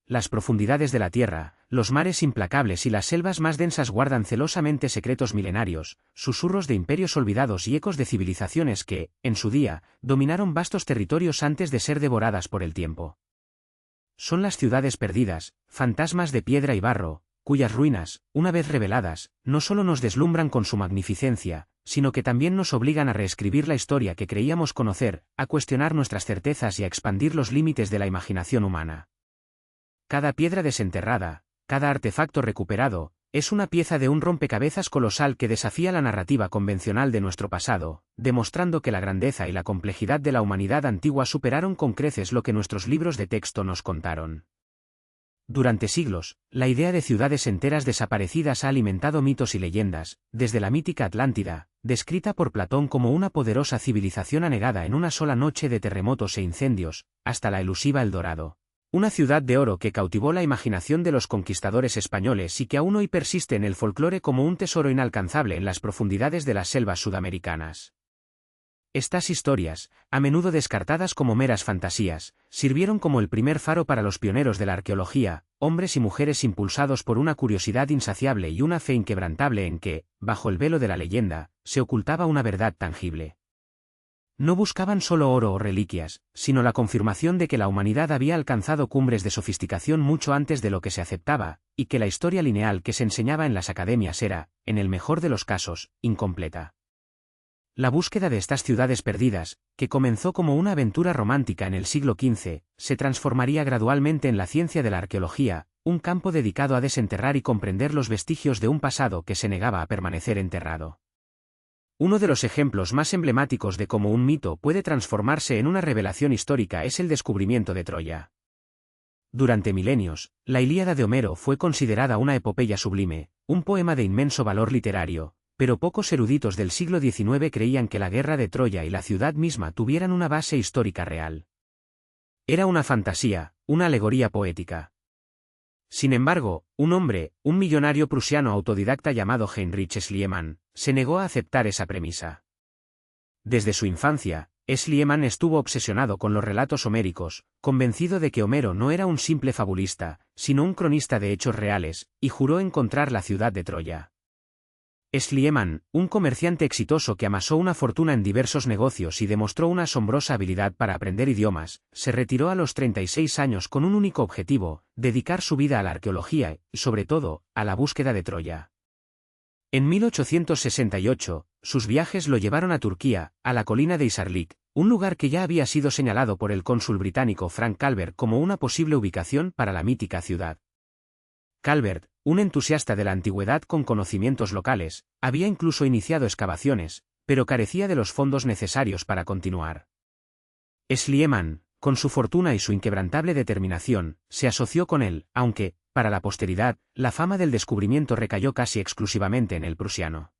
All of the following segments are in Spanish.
las profundidades de la tierra, los mares implacables y las selvas más densas guardan celosamente secretos milenarios, susurros de imperios olvidados y ecos de civilizaciones que, en su día, dominaron vastos territorios antes de ser devoradas por el tiempo. Son las ciudades perdidas, fantasmas de piedra y barro, cuyas ruinas, una vez reveladas, no solo nos deslumbran con su magnificencia, sino que también nos obligan a reescribir la historia que creíamos conocer, a cuestionar nuestras certezas y a expandir los límites de la imaginación humana. Cada piedra desenterrada, cada artefacto recuperado, es una pieza de un rompecabezas colosal que desafía la narrativa convencional de nuestro pasado, demostrando que la grandeza y la complejidad de la humanidad antigua superaron con creces lo que nuestros libros de texto nos contaron. Durante siglos, la idea de ciudades enteras desaparecidas ha alimentado mitos y leyendas, desde la mítica Atlántida, descrita por Platón como una poderosa civilización anegada en una sola noche de terremotos e incendios, hasta la elusiva El Dorado. Una ciudad de oro que cautivó la imaginación de los conquistadores españoles y que aún hoy persiste en el folclore como un tesoro inalcanzable en las profundidades de las selvas sudamericanas. Estas historias, a menudo descartadas como meras fantasías, sirvieron como el primer faro para los pioneros de la arqueología, hombres y mujeres impulsados por una curiosidad insaciable y una fe inquebrantable en que, bajo el velo de la leyenda, se ocultaba una verdad tangible. No buscaban solo oro o reliquias, sino la confirmación de que la humanidad había alcanzado cumbres de sofisticación mucho antes de lo que se aceptaba, y que la historia lineal que se enseñaba en las academias era, en el mejor de los casos, incompleta. La búsqueda de estas ciudades perdidas, que comenzó como una aventura romántica en el siglo XV, se transformaría gradualmente en la ciencia de la arqueología, un campo dedicado a desenterrar y comprender los vestigios de un pasado que se negaba a permanecer enterrado. Uno de los ejemplos más emblemáticos de cómo un mito puede transformarse en una revelación histórica es el descubrimiento de Troya. Durante milenios, la Ilíada de Homero fue considerada una epopeya sublime, un poema de inmenso valor literario, pero pocos eruditos del siglo XIX creían que la guerra de Troya y la ciudad misma tuvieran una base histórica real. Era una fantasía, una alegoría poética. Sin embargo, un millonario prusiano autodidacta llamado Heinrich Schliemann, se negó a aceptar esa premisa. Desde su infancia, Schliemann estuvo obsesionado con los relatos homéricos, convencido de que Homero no era un simple fabulista, sino un cronista de hechos reales, y juró encontrar la ciudad de Troya. Schliemann, un comerciante exitoso que amasó una fortuna en diversos negocios y demostró una asombrosa habilidad para aprender idiomas, se retiró a los 36 años con un único objetivo: dedicar su vida a la arqueología y, sobre todo, a la búsqueda de Troya. En 1868, sus viajes lo llevaron a Turquía, a la colina de Isarlik, un lugar que ya había sido señalado por el cónsul británico Frank Calvert como una posible ubicación para la mítica ciudad. Calvert, un entusiasta de la antigüedad con conocimientos locales, había incluso iniciado excavaciones, pero carecía de los fondos necesarios para continuar. Schliemann, con su fortuna y su inquebrantable determinación, se asoció con él, aunque, para la posteridad, la fama del descubrimiento recayó casi exclusivamente en el prusiano.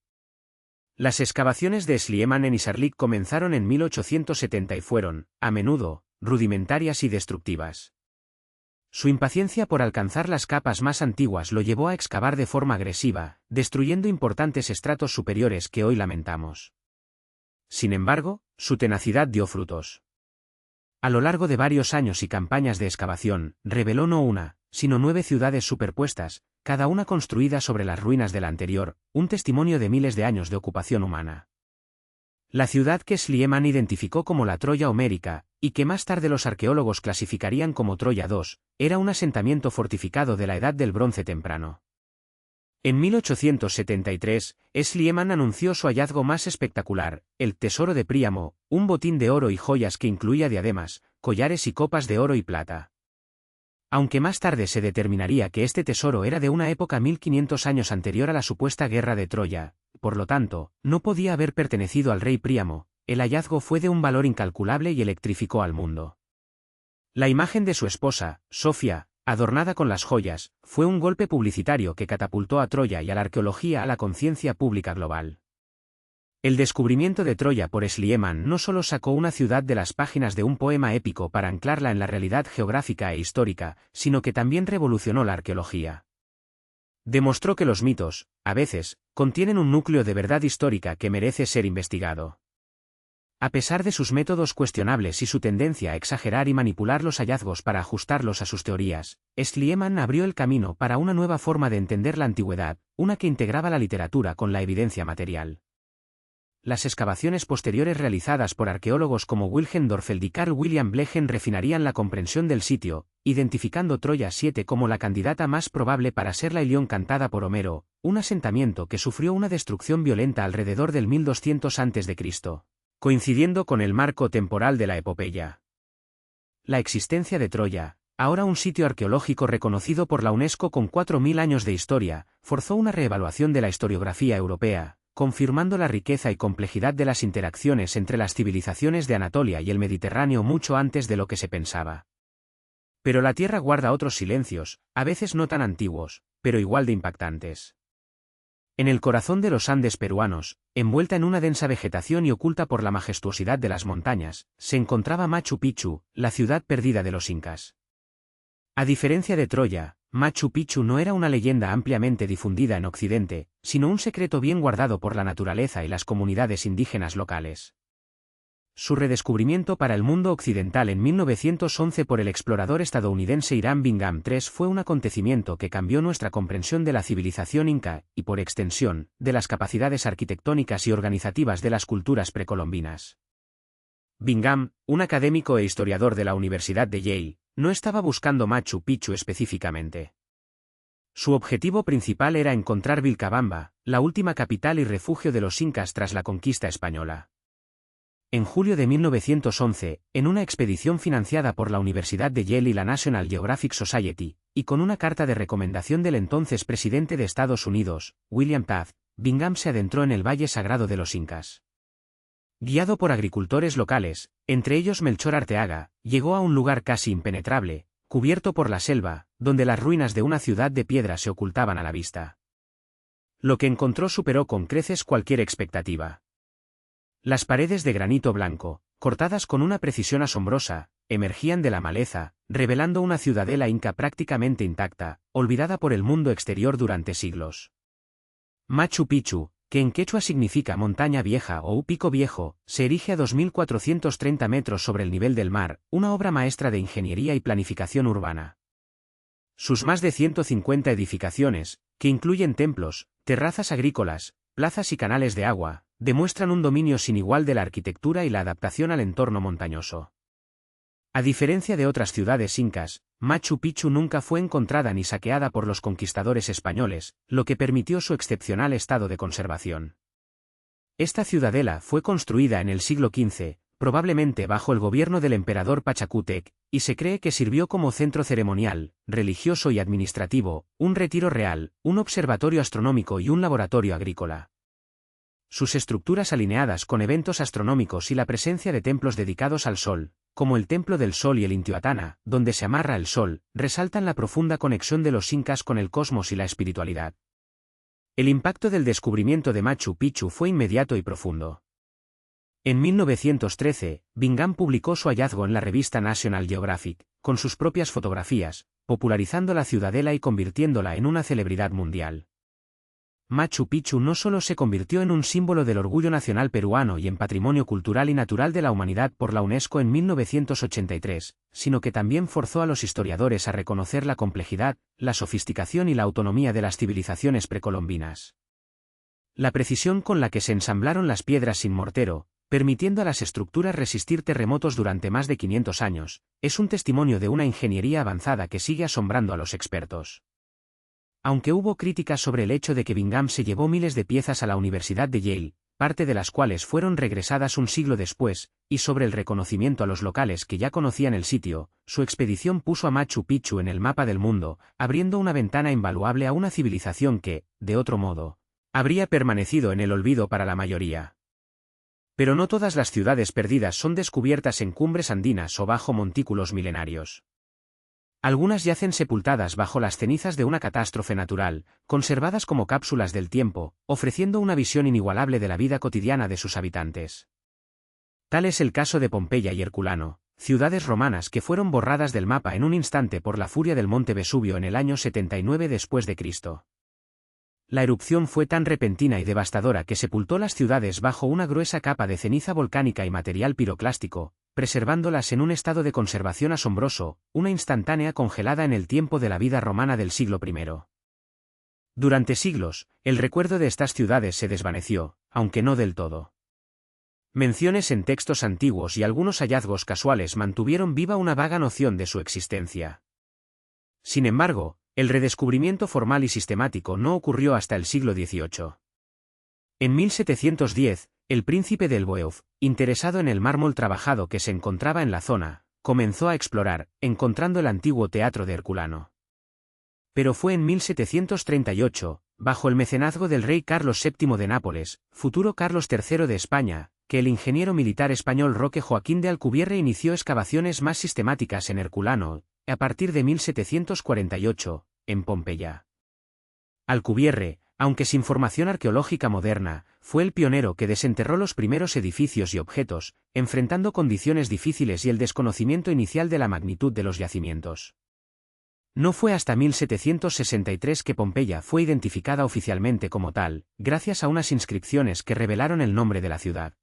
Las excavaciones de Schliemann en Isarlik comenzaron en 1870 y fueron, a menudo, rudimentarias y destructivas. Su impaciencia por alcanzar las capas más antiguas lo llevó a excavar de forma agresiva, destruyendo importantes estratos superiores que hoy lamentamos. Sin embargo, su tenacidad dio frutos. A lo largo de varios años y campañas de excavación, reveló no una, sino 9 ciudades superpuestas, cada una construida sobre las ruinas de la anterior, un testimonio de miles de años de ocupación humana. La ciudad que Schliemann identificó como la Troya homérica, y que más tarde los arqueólogos clasificarían como Troya II, era un asentamiento fortificado de la Edad del Bronce temprano. En 1873, Schliemann anunció su hallazgo más espectacular, el Tesoro de Príamo, un botín de oro y joyas que incluía diademas, collares y copas de oro y plata. Aunque más tarde se determinaría que este tesoro era de una época 1500 años anterior a la supuesta guerra de Troya, por lo tanto, no podía haber pertenecido al rey Príamo, el hallazgo fue de un valor incalculable y electrificó al mundo. La imagen de su esposa, Sofía, adornada con las joyas, fue un golpe publicitario que catapultó a Troya y a la arqueología a la conciencia pública global. El descubrimiento de Troya por Schliemann no solo sacó una ciudad de las páginas de un poema épico para anclarla en la realidad geográfica e histórica, sino que también revolucionó la arqueología. Demostró que los mitos, a veces, contienen un núcleo de verdad histórica que merece ser investigado. A pesar de sus métodos cuestionables y su tendencia a exagerar y manipular los hallazgos para ajustarlos a sus teorías, Schliemann abrió el camino para una nueva forma de entender la antigüedad, una que integraba la literatura con la evidencia material. Las excavaciones posteriores realizadas por arqueólogos como Wilhelm Dörfeld y Carl William Blegen refinarían la comprensión del sitio, identificando Troya 7 como la candidata más probable para ser la Ilión cantada por Homero, un asentamiento que sufrió una destrucción violenta alrededor del 1200 a.C., coincidiendo con el marco temporal de la epopeya. La existencia de Troya, ahora un sitio arqueológico reconocido por la UNESCO con 4000 años de historia, forzó una reevaluación de la historiografía europea, confirmando la riqueza y complejidad de las interacciones entre las civilizaciones de Anatolia y el Mediterráneo mucho antes de lo que se pensaba. Pero la Tierra guarda otros silencios, a veces no tan antiguos, pero igual de impactantes. En el corazón de los Andes peruanos, envuelta en una densa vegetación y oculta por la majestuosidad de las montañas, se encontraba Machu Picchu, la ciudad perdida de los incas. A diferencia de Troya, Machu Picchu no era una leyenda ampliamente difundida en Occidente, sino un secreto bien guardado por la naturaleza y las comunidades indígenas locales. Su redescubrimiento para el mundo occidental en 1911 por el explorador estadounidense Hiram Bingham III fue un acontecimiento que cambió nuestra comprensión de la civilización inca, y por extensión, de las capacidades arquitectónicas y organizativas de las culturas precolombinas. Bingham, un académico e historiador de la Universidad de Yale, no estaba buscando Machu Picchu específicamente. Su objetivo principal era encontrar Vilcabamba, la última capital y refugio de los incas tras la conquista española. En julio de 1911, en una expedición financiada por la Universidad de Yale y la National Geographic Society, y con una carta de recomendación del entonces presidente de Estados Unidos, William Taft, Bingham se adentró en el Valle Sagrado de los Incas. Guiado por agricultores locales, entre ellos Melchor Arteaga, llegó a un lugar casi impenetrable, cubierto por la selva, donde las ruinas de una ciudad de piedra se ocultaban a la vista. Lo que encontró superó con creces cualquier expectativa. Las paredes de granito blanco, cortadas con una precisión asombrosa, emergían de la maleza, revelando una ciudadela inca prácticamente intacta, olvidada por el mundo exterior durante siglos. Machu Picchu, que en quechua significa montaña vieja o pico viejo, se erige a 2.430 metros sobre el nivel del mar, una obra maestra de ingeniería y planificación urbana. Sus más de 150 edificaciones, que incluyen templos, terrazas agrícolas, plazas y canales de agua, demuestran un dominio sin igual de la arquitectura y la adaptación al entorno montañoso. A diferencia de otras ciudades incas, Machu Picchu nunca fue encontrada ni saqueada por los conquistadores españoles, lo que permitió su excepcional estado de conservación. Esta ciudadela fue construida en el siglo XV, probablemente bajo el gobierno del emperador Pachacútec, y se cree que sirvió como centro ceremonial, religioso y administrativo, un retiro real, un observatorio astronómico y un laboratorio agrícola. Sus estructuras alineadas con eventos astronómicos y la presencia de templos dedicados al Sol, como el Templo del Sol y el Intihuatana, donde se amarra el Sol, resaltan la profunda conexión de los incas con el cosmos y la espiritualidad. El impacto del descubrimiento de Machu Picchu fue inmediato y profundo. En 1913, Bingham publicó su hallazgo en la revista National Geographic, con sus propias fotografías, popularizando la ciudadela y convirtiéndola en una celebridad mundial. Machu Picchu no solo se convirtió en un símbolo del orgullo nacional peruano y en patrimonio cultural y natural de la humanidad por la UNESCO en 1983, sino que también forzó a los historiadores a reconocer la complejidad, la sofisticación y la autonomía de las civilizaciones precolombinas. La precisión con la que se ensamblaron las piedras sin mortero, permitiendo a las estructuras resistir terremotos durante más de 500 años, es un testimonio de una ingeniería avanzada que sigue asombrando a los expertos. Aunque hubo críticas sobre el hecho de que Bingham se llevó miles de piezas a la Universidad de Yale, parte de las cuales fueron regresadas un siglo después, y sobre el reconocimiento a los locales que ya conocían el sitio, su expedición puso a Machu Picchu en el mapa del mundo, abriendo una ventana invaluable a una civilización que, de otro modo, habría permanecido en el olvido para la mayoría. Pero no todas las ciudades perdidas son descubiertas en cumbres andinas o bajo montículos milenarios. Algunas yacen sepultadas bajo las cenizas de una catástrofe natural, conservadas como cápsulas del tiempo, ofreciendo una visión inigualable de la vida cotidiana de sus habitantes. Tal es el caso de Pompeya y Herculano, ciudades romanas que fueron borradas del mapa en un instante por la furia del monte Vesubio en el año 79 después de Cristo. La erupción fue tan repentina y devastadora que sepultó las ciudades bajo una gruesa capa de ceniza volcánica y material piroclástico, preservándolas en un estado de conservación asombroso, una instantánea congelada en el tiempo de la vida romana del siglo I. Durante siglos, el recuerdo de estas ciudades se desvaneció, aunque no del todo. Menciones en textos antiguos y algunos hallazgos casuales mantuvieron viva una vaga noción de su existencia. Sin embargo, el redescubrimiento formal y sistemático no ocurrió hasta el siglo XVIII. En 1710, el príncipe de Lwów, interesado en el mármol trabajado que se encontraba en la zona, comenzó a explorar, encontrando el antiguo teatro de Herculano. Pero fue en 1738, bajo el mecenazgo del rey Carlos VII de Nápoles, futuro Carlos III de España, que el ingeniero militar español Roque Joaquín de Alcubierre inició excavaciones más sistemáticas en Herculano, a partir de 1748, en Pompeya. Alcubierre, aunque sin formación arqueológica moderna, fue el pionero que desenterró los primeros edificios y objetos, enfrentando condiciones difíciles y el desconocimiento inicial de la magnitud de los yacimientos. No fue hasta 1763 que Pompeya fue identificada oficialmente como tal, gracias a unas inscripciones que revelaron el nombre de la ciudad.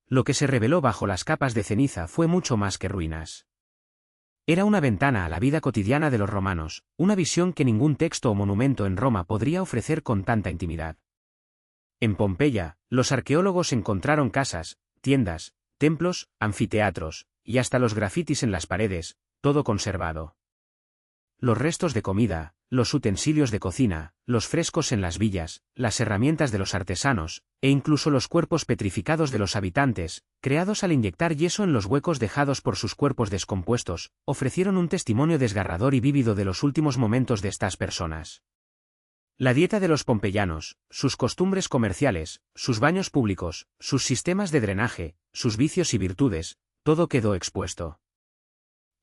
Lo que se reveló bajo las capas de ceniza fue mucho más que ruinas. Era una ventana a la vida cotidiana de los romanos, una visión que ningún texto o monumento en Roma podría ofrecer con tanta intimidad. En Pompeya, los arqueólogos encontraron casas, tiendas, templos, anfiteatros, y hasta los grafitis en las paredes, todo conservado. Los restos de comida, los utensilios de cocina, los frescos en las villas, las herramientas de los artesanos, e incluso los cuerpos petrificados de los habitantes, creados al inyectar yeso en los huecos dejados por sus cuerpos descompuestos, ofrecieron un testimonio desgarrador y vívido de los últimos momentos de estas personas. La dieta de los pompeyanos, sus costumbres comerciales, sus baños públicos, sus sistemas de drenaje, sus vicios y virtudes, todo quedó expuesto.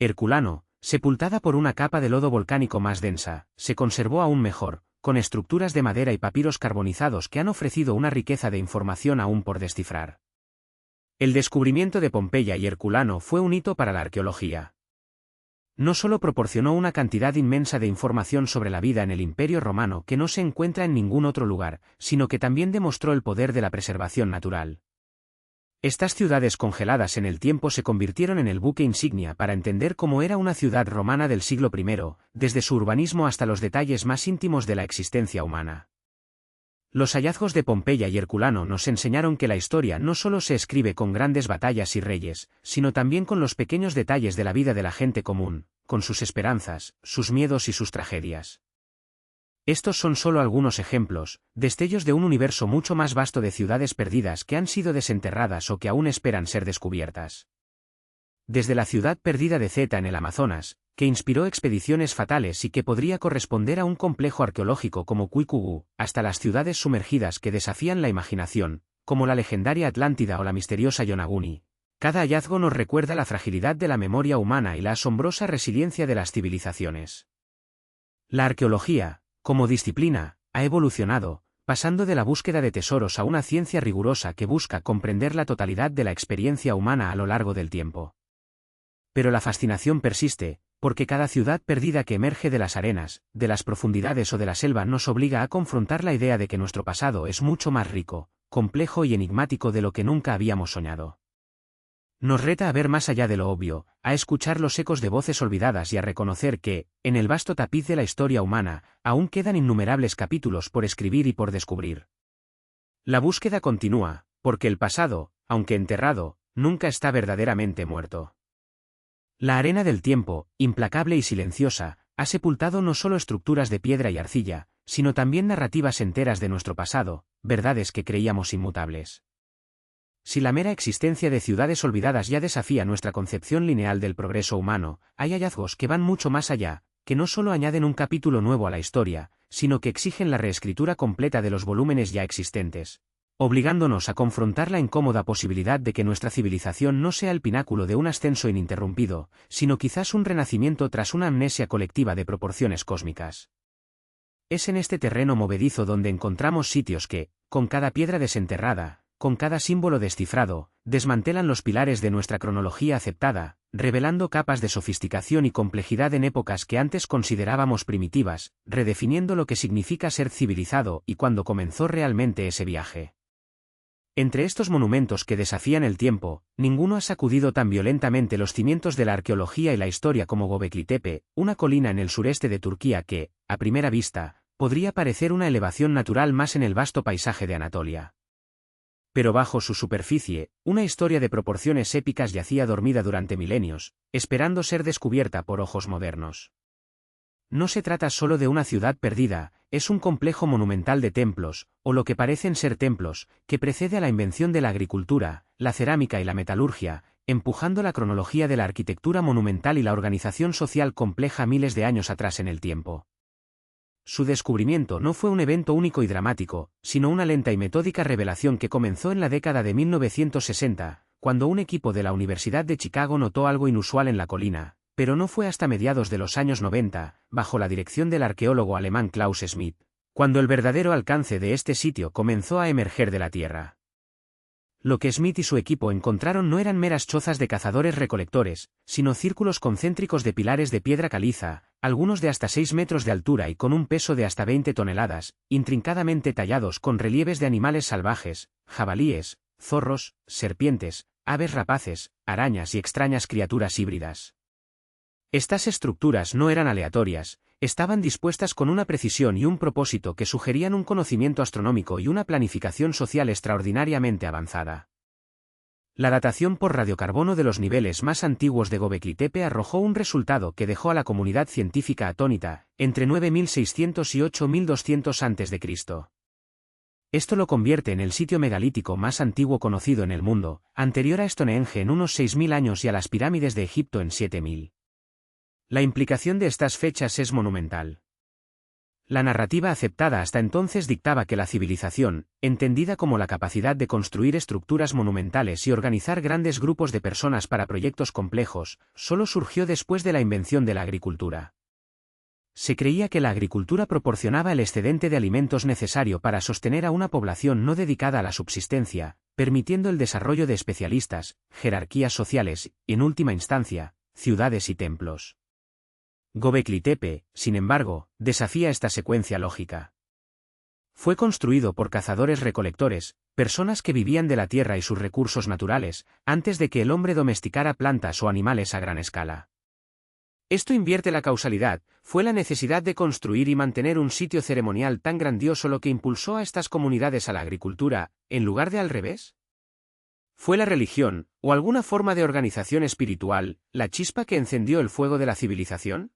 Herculano, sepultada por una capa de lodo volcánico más densa, se conservó aún mejor, con estructuras de madera y papiros carbonizados que han ofrecido una riqueza de información aún por descifrar. El descubrimiento de Pompeya y Herculano fue un hito para la arqueología. No solo proporcionó una cantidad inmensa de información sobre la vida en el Imperio Romano que no se encuentra en ningún otro lugar, sino que también demostró el poder de la preservación natural. Estas ciudades congeladas en el tiempo se convirtieron en el buque insignia para entender cómo era una ciudad romana del siglo I, desde su urbanismo hasta los detalles más íntimos de la existencia humana. Los hallazgos de Pompeya y Herculano nos enseñaron que la historia no solo se escribe con grandes batallas y reyes, sino también con los pequeños detalles de la vida de la gente común, con sus esperanzas, sus miedos y sus tragedias. Estos son solo algunos ejemplos, destellos de un universo mucho más vasto de ciudades perdidas que han sido desenterradas o que aún esperan ser descubiertas. Desde la ciudad perdida de Zeta en el Amazonas, que inspiró expediciones fatales y que podría corresponder a un complejo arqueológico como Kikugu, hasta las ciudades sumergidas que desafían la imaginación, como la legendaria Atlántida o la misteriosa Yonaguni. Cada hallazgo nos recuerda la fragilidad de la memoria humana y la asombrosa resiliencia de las civilizaciones. La arqueología, como disciplina, ha evolucionado, pasando de la búsqueda de tesoros a una ciencia rigurosa que busca comprender la totalidad de la experiencia humana a lo largo del tiempo. Pero la fascinación persiste, porque cada ciudad perdida que emerge de las arenas, de las profundidades o de la selva nos obliga a confrontar la idea de que nuestro pasado es mucho más rico, complejo y enigmático de lo que nunca habíamos soñado. Nos reta a ver más allá de lo obvio, a escuchar los ecos de voces olvidadas y a reconocer que, en el vasto tapiz de la historia humana, aún quedan innumerables capítulos por escribir y por descubrir. La búsqueda continúa, porque el pasado, aunque enterrado, nunca está verdaderamente muerto. La arena del tiempo, implacable y silenciosa, ha sepultado no solo estructuras de piedra y arcilla, sino también narrativas enteras de nuestro pasado, verdades que creíamos inmutables. Si la mera existencia de ciudades olvidadas ya desafía nuestra concepción lineal del progreso humano, hay hallazgos que van mucho más allá, que no solo añaden un capítulo nuevo a la historia, sino que exigen la reescritura completa de los volúmenes ya existentes, obligándonos a confrontar la incómoda posibilidad de que nuestra civilización no sea el pináculo de un ascenso ininterrumpido, sino quizás un renacimiento tras una amnesia colectiva de proporciones cósmicas. Es en este terreno movedizo donde encontramos sitios que, con cada piedra desenterrada, con cada símbolo descifrado, desmantelan los pilares de nuestra cronología aceptada, revelando capas de sofisticación y complejidad en épocas que antes considerábamos primitivas, redefiniendo lo que significa ser civilizado y cuándo comenzó realmente ese viaje. Entre estos monumentos que desafían el tiempo, ninguno ha sacudido tan violentamente los cimientos de la arqueología y la historia como Göbekli Tepe, una colina en el sureste de Turquía que, a primera vista, podría parecer una elevación natural más en el vasto paisaje de Anatolia. Pero bajo su superficie, una historia de proporciones épicas yacía dormida durante milenios, esperando ser descubierta por ojos modernos. No se trata solo de una ciudad perdida, es un complejo monumental de templos, o lo que parecen ser templos, que precede a la invención de la agricultura, la cerámica y la metalurgia, empujando la cronología de la arquitectura monumental y la organización social compleja miles de años atrás en el tiempo. Su descubrimiento no fue un evento único y dramático, sino una lenta y metódica revelación que comenzó en la década de 1960, cuando un equipo de la Universidad de Chicago notó algo inusual en la colina, pero no fue hasta mediados de los años 90, bajo la dirección del arqueólogo alemán Klaus Schmidt, cuando el verdadero alcance de este sitio comenzó a emerger de la tierra. Lo que Schmidt y su equipo encontraron no eran meras chozas de cazadores-recolectores, sino círculos concéntricos de pilares de piedra caliza, algunos de hasta 6 metros de altura y con un peso de hasta 20 toneladas, intrincadamente tallados con relieves de animales salvajes, jabalíes, zorros, serpientes, aves rapaces, arañas y extrañas criaturas híbridas. Estas estructuras no eran aleatorias, estaban dispuestas con una precisión y un propósito que sugerían un conocimiento astronómico y una planificación social extraordinariamente avanzada. La datación por radiocarbono de los niveles más antiguos de Göbekli Tepe arrojó un resultado que dejó a la comunidad científica atónita, entre 9600 y 8200 a.C. Esto lo convierte en el sitio megalítico más antiguo conocido en el mundo, anterior a Stonehenge en unos 6000 años y a las pirámides de Egipto en 7000. La implicación de estas fechas es monumental. La narrativa aceptada hasta entonces dictaba que la civilización, entendida como la capacidad de construir estructuras monumentales y organizar grandes grupos de personas para proyectos complejos, solo surgió después de la invención de la agricultura. Se creía que la agricultura proporcionaba el excedente de alimentos necesario para sostener a una población no dedicada a la subsistencia, permitiendo el desarrollo de especialistas, jerarquías sociales y, en última instancia, ciudades y templos. Göbekli Tepe, sin embargo, desafía esta secuencia lógica. Fue construido por cazadores-recolectores, personas que vivían de la tierra y sus recursos naturales, antes de que el hombre domesticara plantas o animales a gran escala. Esto invierte la causalidad, fue la necesidad de construir y mantener un sitio ceremonial tan grandioso lo que impulsó a estas comunidades a la agricultura, en lugar de al revés. ¿Fue la religión, o alguna forma de organización espiritual, la chispa que encendió el fuego de la civilización?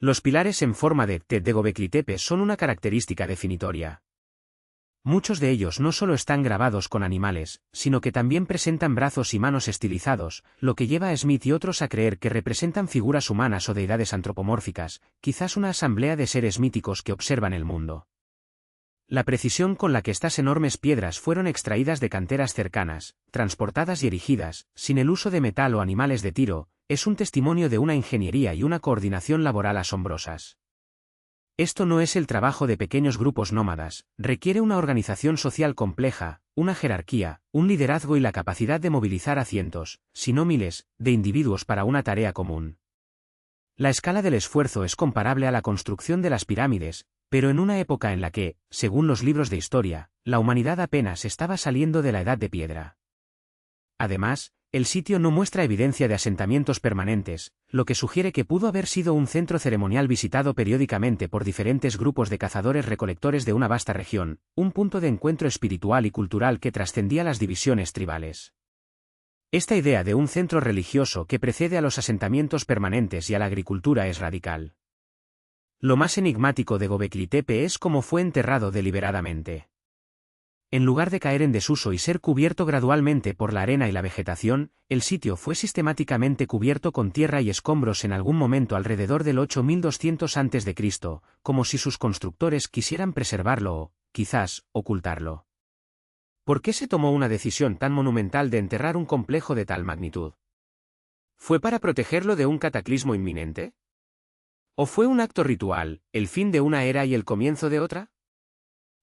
Los pilares en forma de T de Göbekli Tepe son una característica definitoria. Muchos de ellos no solo están grabados con animales, sino que también presentan brazos y manos estilizados, lo que lleva a Smith y otros a creer que representan figuras humanas o deidades antropomórficas, quizás una asamblea de seres míticos que observan el mundo. La precisión con la que estas enormes piedras fueron extraídas de canteras cercanas, transportadas y erigidas, sin el uso de metal o animales de tiro, es un testimonio de una ingeniería y una coordinación laboral asombrosas. Esto no es el trabajo de pequeños grupos nómadas, requiere una organización social compleja, una jerarquía, un liderazgo y la capacidad de movilizar a cientos, si no miles, de individuos para una tarea común. La escala del esfuerzo es comparable a la construcción de las pirámides, pero en una época en la que, según los libros de historia, la humanidad apenas estaba saliendo de la edad de piedra. Además, el sitio no muestra evidencia de asentamientos permanentes, lo que sugiere que pudo haber sido un centro ceremonial visitado periódicamente por diferentes grupos de cazadores-recolectores de una vasta región, un punto de encuentro espiritual y cultural que trascendía las divisiones tribales. Esta idea de un centro religioso que precede a los asentamientos permanentes y a la agricultura es radical. Lo más enigmático de Göbekli Tepe es cómo fue enterrado deliberadamente. En lugar de caer en desuso y ser cubierto gradualmente por la arena y la vegetación, el sitio fue sistemáticamente cubierto con tierra y escombros en algún momento alrededor del 8200 a.C., como si sus constructores quisieran preservarlo o, quizás, ocultarlo. ¿Por qué se tomó una decisión tan monumental de enterrar un complejo de tal magnitud? ¿Fue para protegerlo de un cataclismo inminente? ¿O fue un acto ritual, el fin de una era y el comienzo de otra?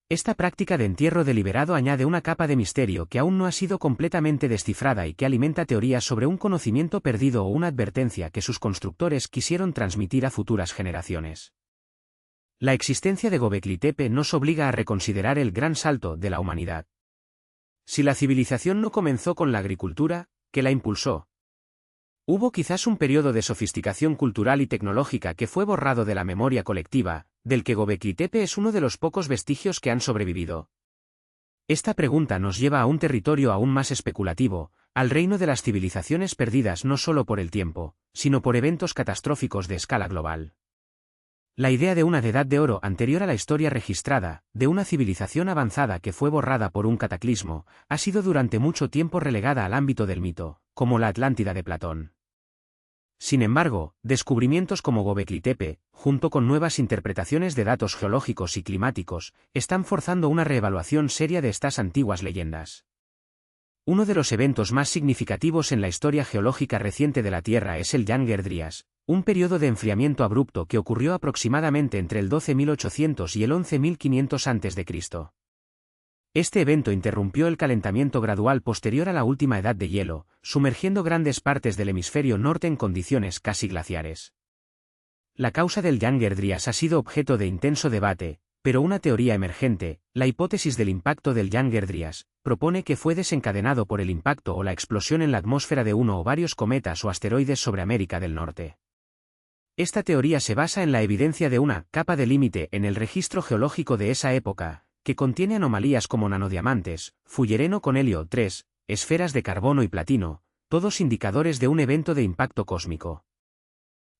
Esta práctica de entierro deliberado añade una capa de misterio que aún no ha sido completamente descifrada y que alimenta teorías sobre un conocimiento perdido o una advertencia que sus constructores quisieron transmitir a futuras generaciones. La existencia de Göbekli Tepe nos obliga a reconsiderar el gran salto de la humanidad. Si la civilización no comenzó con la agricultura, ¿qué la impulsó? Hubo quizás un periodo de sofisticación cultural y tecnológica que fue borrado de la memoria colectiva, del que Göbekli Tepe es uno de los pocos vestigios que han sobrevivido. Esta pregunta nos lleva a un territorio aún más especulativo, al reino de las civilizaciones perdidas no solo por el tiempo, sino por eventos catastróficos de escala global. La idea de una edad de oro anterior a la historia registrada, de una civilización avanzada que fue borrada por un cataclismo, ha sido durante mucho tiempo relegada al ámbito del mito, como la Atlántida de Platón. Sin embargo, descubrimientos como Göbekli Tepe, junto con nuevas interpretaciones de datos geológicos y climáticos, están forzando una reevaluación seria de estas antiguas leyendas. Uno de los eventos más significativos en la historia geológica reciente de la Tierra es el Younger Dryas, un periodo de enfriamiento abrupto que ocurrió aproximadamente entre el 12.800 y el 11.500 a.C. Este evento interrumpió el calentamiento gradual posterior a la última edad de hielo, sumergiendo grandes partes del hemisferio norte en condiciones casi glaciares. La causa del Younger Dryas ha sido objeto de intenso debate, pero una teoría emergente, la hipótesis del impacto del Younger Dryas, propone que fue desencadenado por el impacto o la explosión en la atmósfera de uno o varios cometas o asteroides sobre América del Norte. Esta teoría se basa en la evidencia de una capa de límite en el registro geológico de esa época, que contiene anomalías como nanodiamantes, fullereno con helio 3, esferas de carbono y platino, todos indicadores de un evento de impacto cósmico.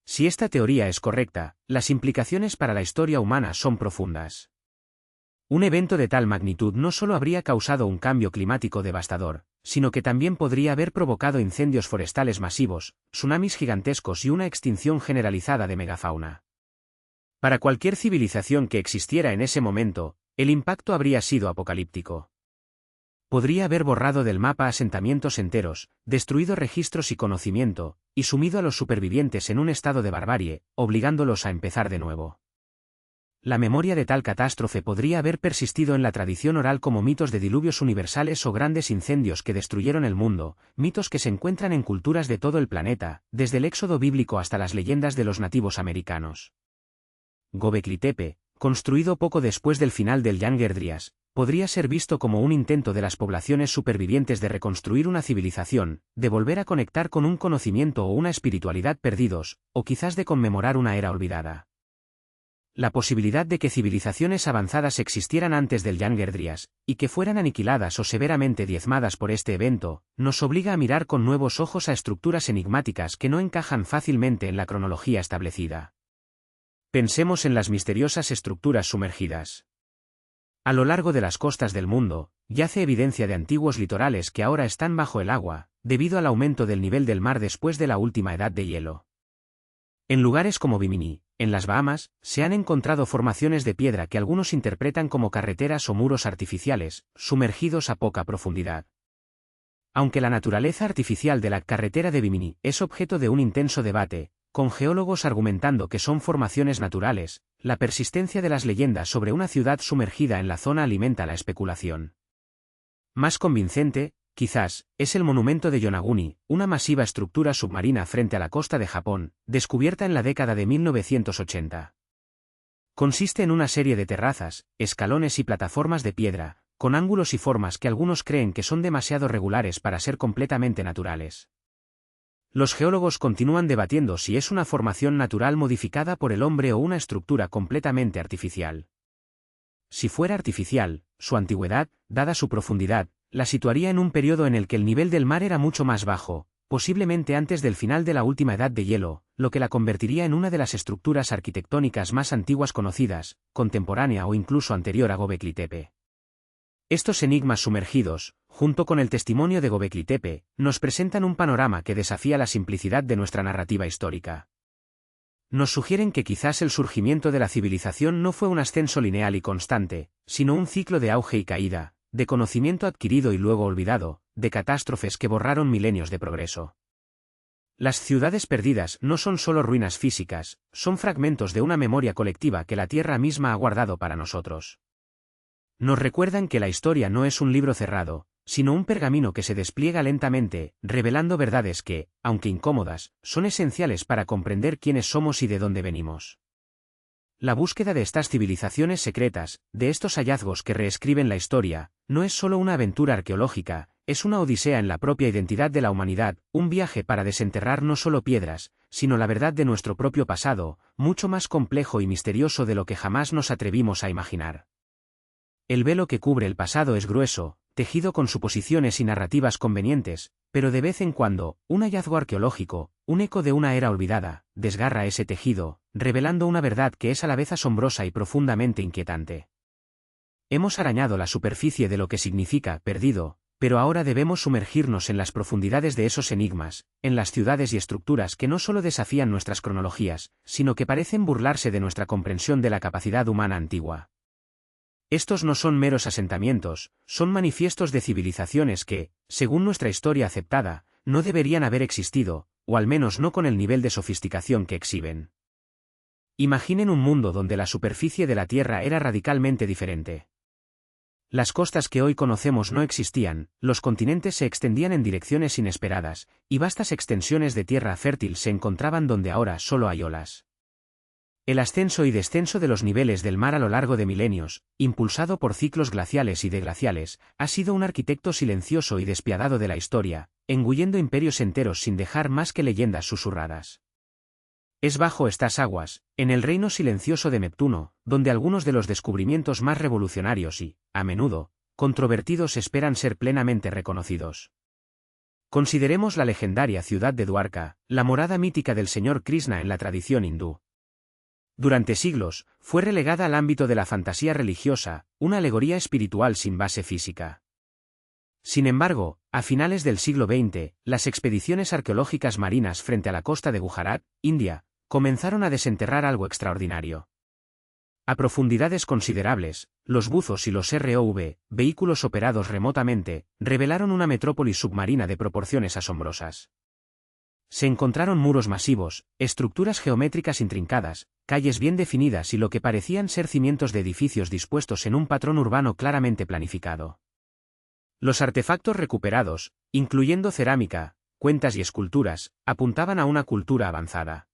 Si esta teoría es correcta, las implicaciones para la historia humana son profundas. Un evento de tal magnitud no solo habría causado un cambio climático devastador, sino que también podría haber provocado incendios forestales masivos, tsunamis gigantescos y una extinción generalizada de megafauna. Para cualquier civilización que existiera en ese momento, el impacto habría sido apocalíptico. Podría haber borrado del mapa asentamientos enteros, destruido registros y conocimiento, y sumido a los supervivientes en un estado de barbarie, obligándolos a empezar de nuevo. La memoria de tal catástrofe podría haber persistido en la tradición oral como mitos de diluvios universales o grandes incendios que destruyeron el mundo, mitos que se encuentran en culturas de todo el planeta, desde el éxodo bíblico hasta las leyendas de los nativos americanos. Göbekli Tepe, construido poco después del final del Younger Dryas, podría ser visto como un intento de las poblaciones supervivientes de reconstruir una civilización, de volver a conectar con un conocimiento o una espiritualidad perdidos, o quizás de conmemorar una era olvidada. La posibilidad de que civilizaciones avanzadas existieran antes del Younger Dryas, y que fueran aniquiladas o severamente diezmadas por este evento, nos obliga a mirar con nuevos ojos a estructuras enigmáticas que no encajan fácilmente en la cronología establecida. Pensemos en las misteriosas estructuras sumergidas. A lo largo de las costas del mundo, yace evidencia de antiguos litorales que ahora están bajo el agua, debido al aumento del nivel del mar después de la última edad de hielo. En lugares como Bimini, en las Bahamas, se han encontrado formaciones de piedra que algunos interpretan como carreteras o muros artificiales, sumergidos a poca profundidad. Aunque la naturaleza artificial de la carretera de Bimini es objeto de un intenso debate, con geólogos argumentando que son formaciones naturales, la persistencia de las leyendas sobre una ciudad sumergida en la zona alimenta la especulación. Más convincente, quizás, es el monumento de Yonaguni, una masiva estructura submarina frente a la costa de Japón, descubierta en la década de 1980. Consiste en una serie de terrazas, escalones y plataformas de piedra, con ángulos y formas que algunos creen que son demasiado regulares para ser completamente naturales. Los geólogos continúan debatiendo si es una formación natural modificada por el hombre o una estructura completamente artificial. Si fuera artificial, su antigüedad, dada su profundidad, la situaría en un periodo en el que el nivel del mar era mucho más bajo, posiblemente antes del final de la última edad de hielo, lo que la convertiría en una de las estructuras arquitectónicas más antiguas conocidas, contemporánea o incluso anterior a Göbekli Tepe. Estos enigmas sumergidos, junto con el testimonio de Göbekli Tepe, nos presentan un panorama que desafía la simplicidad de nuestra narrativa histórica. Nos sugieren que quizás el surgimiento de la civilización no fue un ascenso lineal y constante, sino un ciclo de auge y caída, de conocimiento adquirido y luego olvidado, de catástrofes que borraron milenios de progreso. Las ciudades perdidas no son solo ruinas físicas, son fragmentos de una memoria colectiva que la Tierra misma ha guardado para nosotros. Nos recuerdan que la historia no es un libro cerrado, sino un pergamino que se despliega lentamente, revelando verdades que, aunque incómodas, son esenciales para comprender quiénes somos y de dónde venimos. La búsqueda de estas civilizaciones secretas, de estos hallazgos que reescriben la historia, no es solo una aventura arqueológica, es una odisea en la propia identidad de la humanidad, un viaje para desenterrar no solo piedras, sino la verdad de nuestro propio pasado, mucho más complejo y misterioso de lo que jamás nos atrevimos a imaginar. El velo que cubre el pasado es grueso, tejido con suposiciones y narrativas convenientes, pero de vez en cuando, un hallazgo arqueológico, un eco de una era olvidada, desgarra ese tejido, revelando una verdad que es a la vez asombrosa y profundamente inquietante. Hemos arañado la superficie de lo que significa perdido, pero ahora debemos sumergirnos en las profundidades de esos enigmas, en las ciudades y estructuras que no solo desafían nuestras cronologías, sino que parecen burlarse de nuestra comprensión de la capacidad humana antigua. Estos no son meros asentamientos, son manifiestos de civilizaciones que, según nuestra historia aceptada, no deberían haber existido, o al menos no con el nivel de sofisticación que exhiben. Imaginen un mundo donde la superficie de la Tierra era radicalmente diferente. Las costas que hoy conocemos no existían, los continentes se extendían en direcciones inesperadas, y vastas extensiones de tierra fértil se encontraban donde ahora solo hay olas. El ascenso y descenso de los niveles del mar a lo largo de milenios, impulsado por ciclos glaciales y deglaciales, ha sido un arquitecto silencioso y despiadado de la historia, engullendo imperios enteros sin dejar más que leyendas susurradas. Es bajo estas aguas, en el reino silencioso de Neptuno, donde algunos de los descubrimientos más revolucionarios y, a menudo, controvertidos esperan ser plenamente reconocidos. Consideremos la legendaria ciudad de Dwarka, la morada mítica del señor Krishna en la tradición hindú. Durante siglos, fue relegada al ámbito de la fantasía religiosa, una alegoría espiritual sin base física. Sin embargo, a finales del siglo XX, las expediciones arqueológicas marinas frente a la costa de Gujarat, India, comenzaron a desenterrar algo extraordinario. A profundidades considerables, los buzos y los ROV, vehículos operados remotamente, revelaron una metrópolis submarina de proporciones asombrosas. Se encontraron muros masivos, estructuras geométricas intrincadas, calles bien definidas y lo que parecían ser cimientos de edificios dispuestos en un patrón urbano claramente planificado. Los artefactos recuperados, incluyendo cerámica, cuentas y esculturas, apuntaban a una cultura avanzada.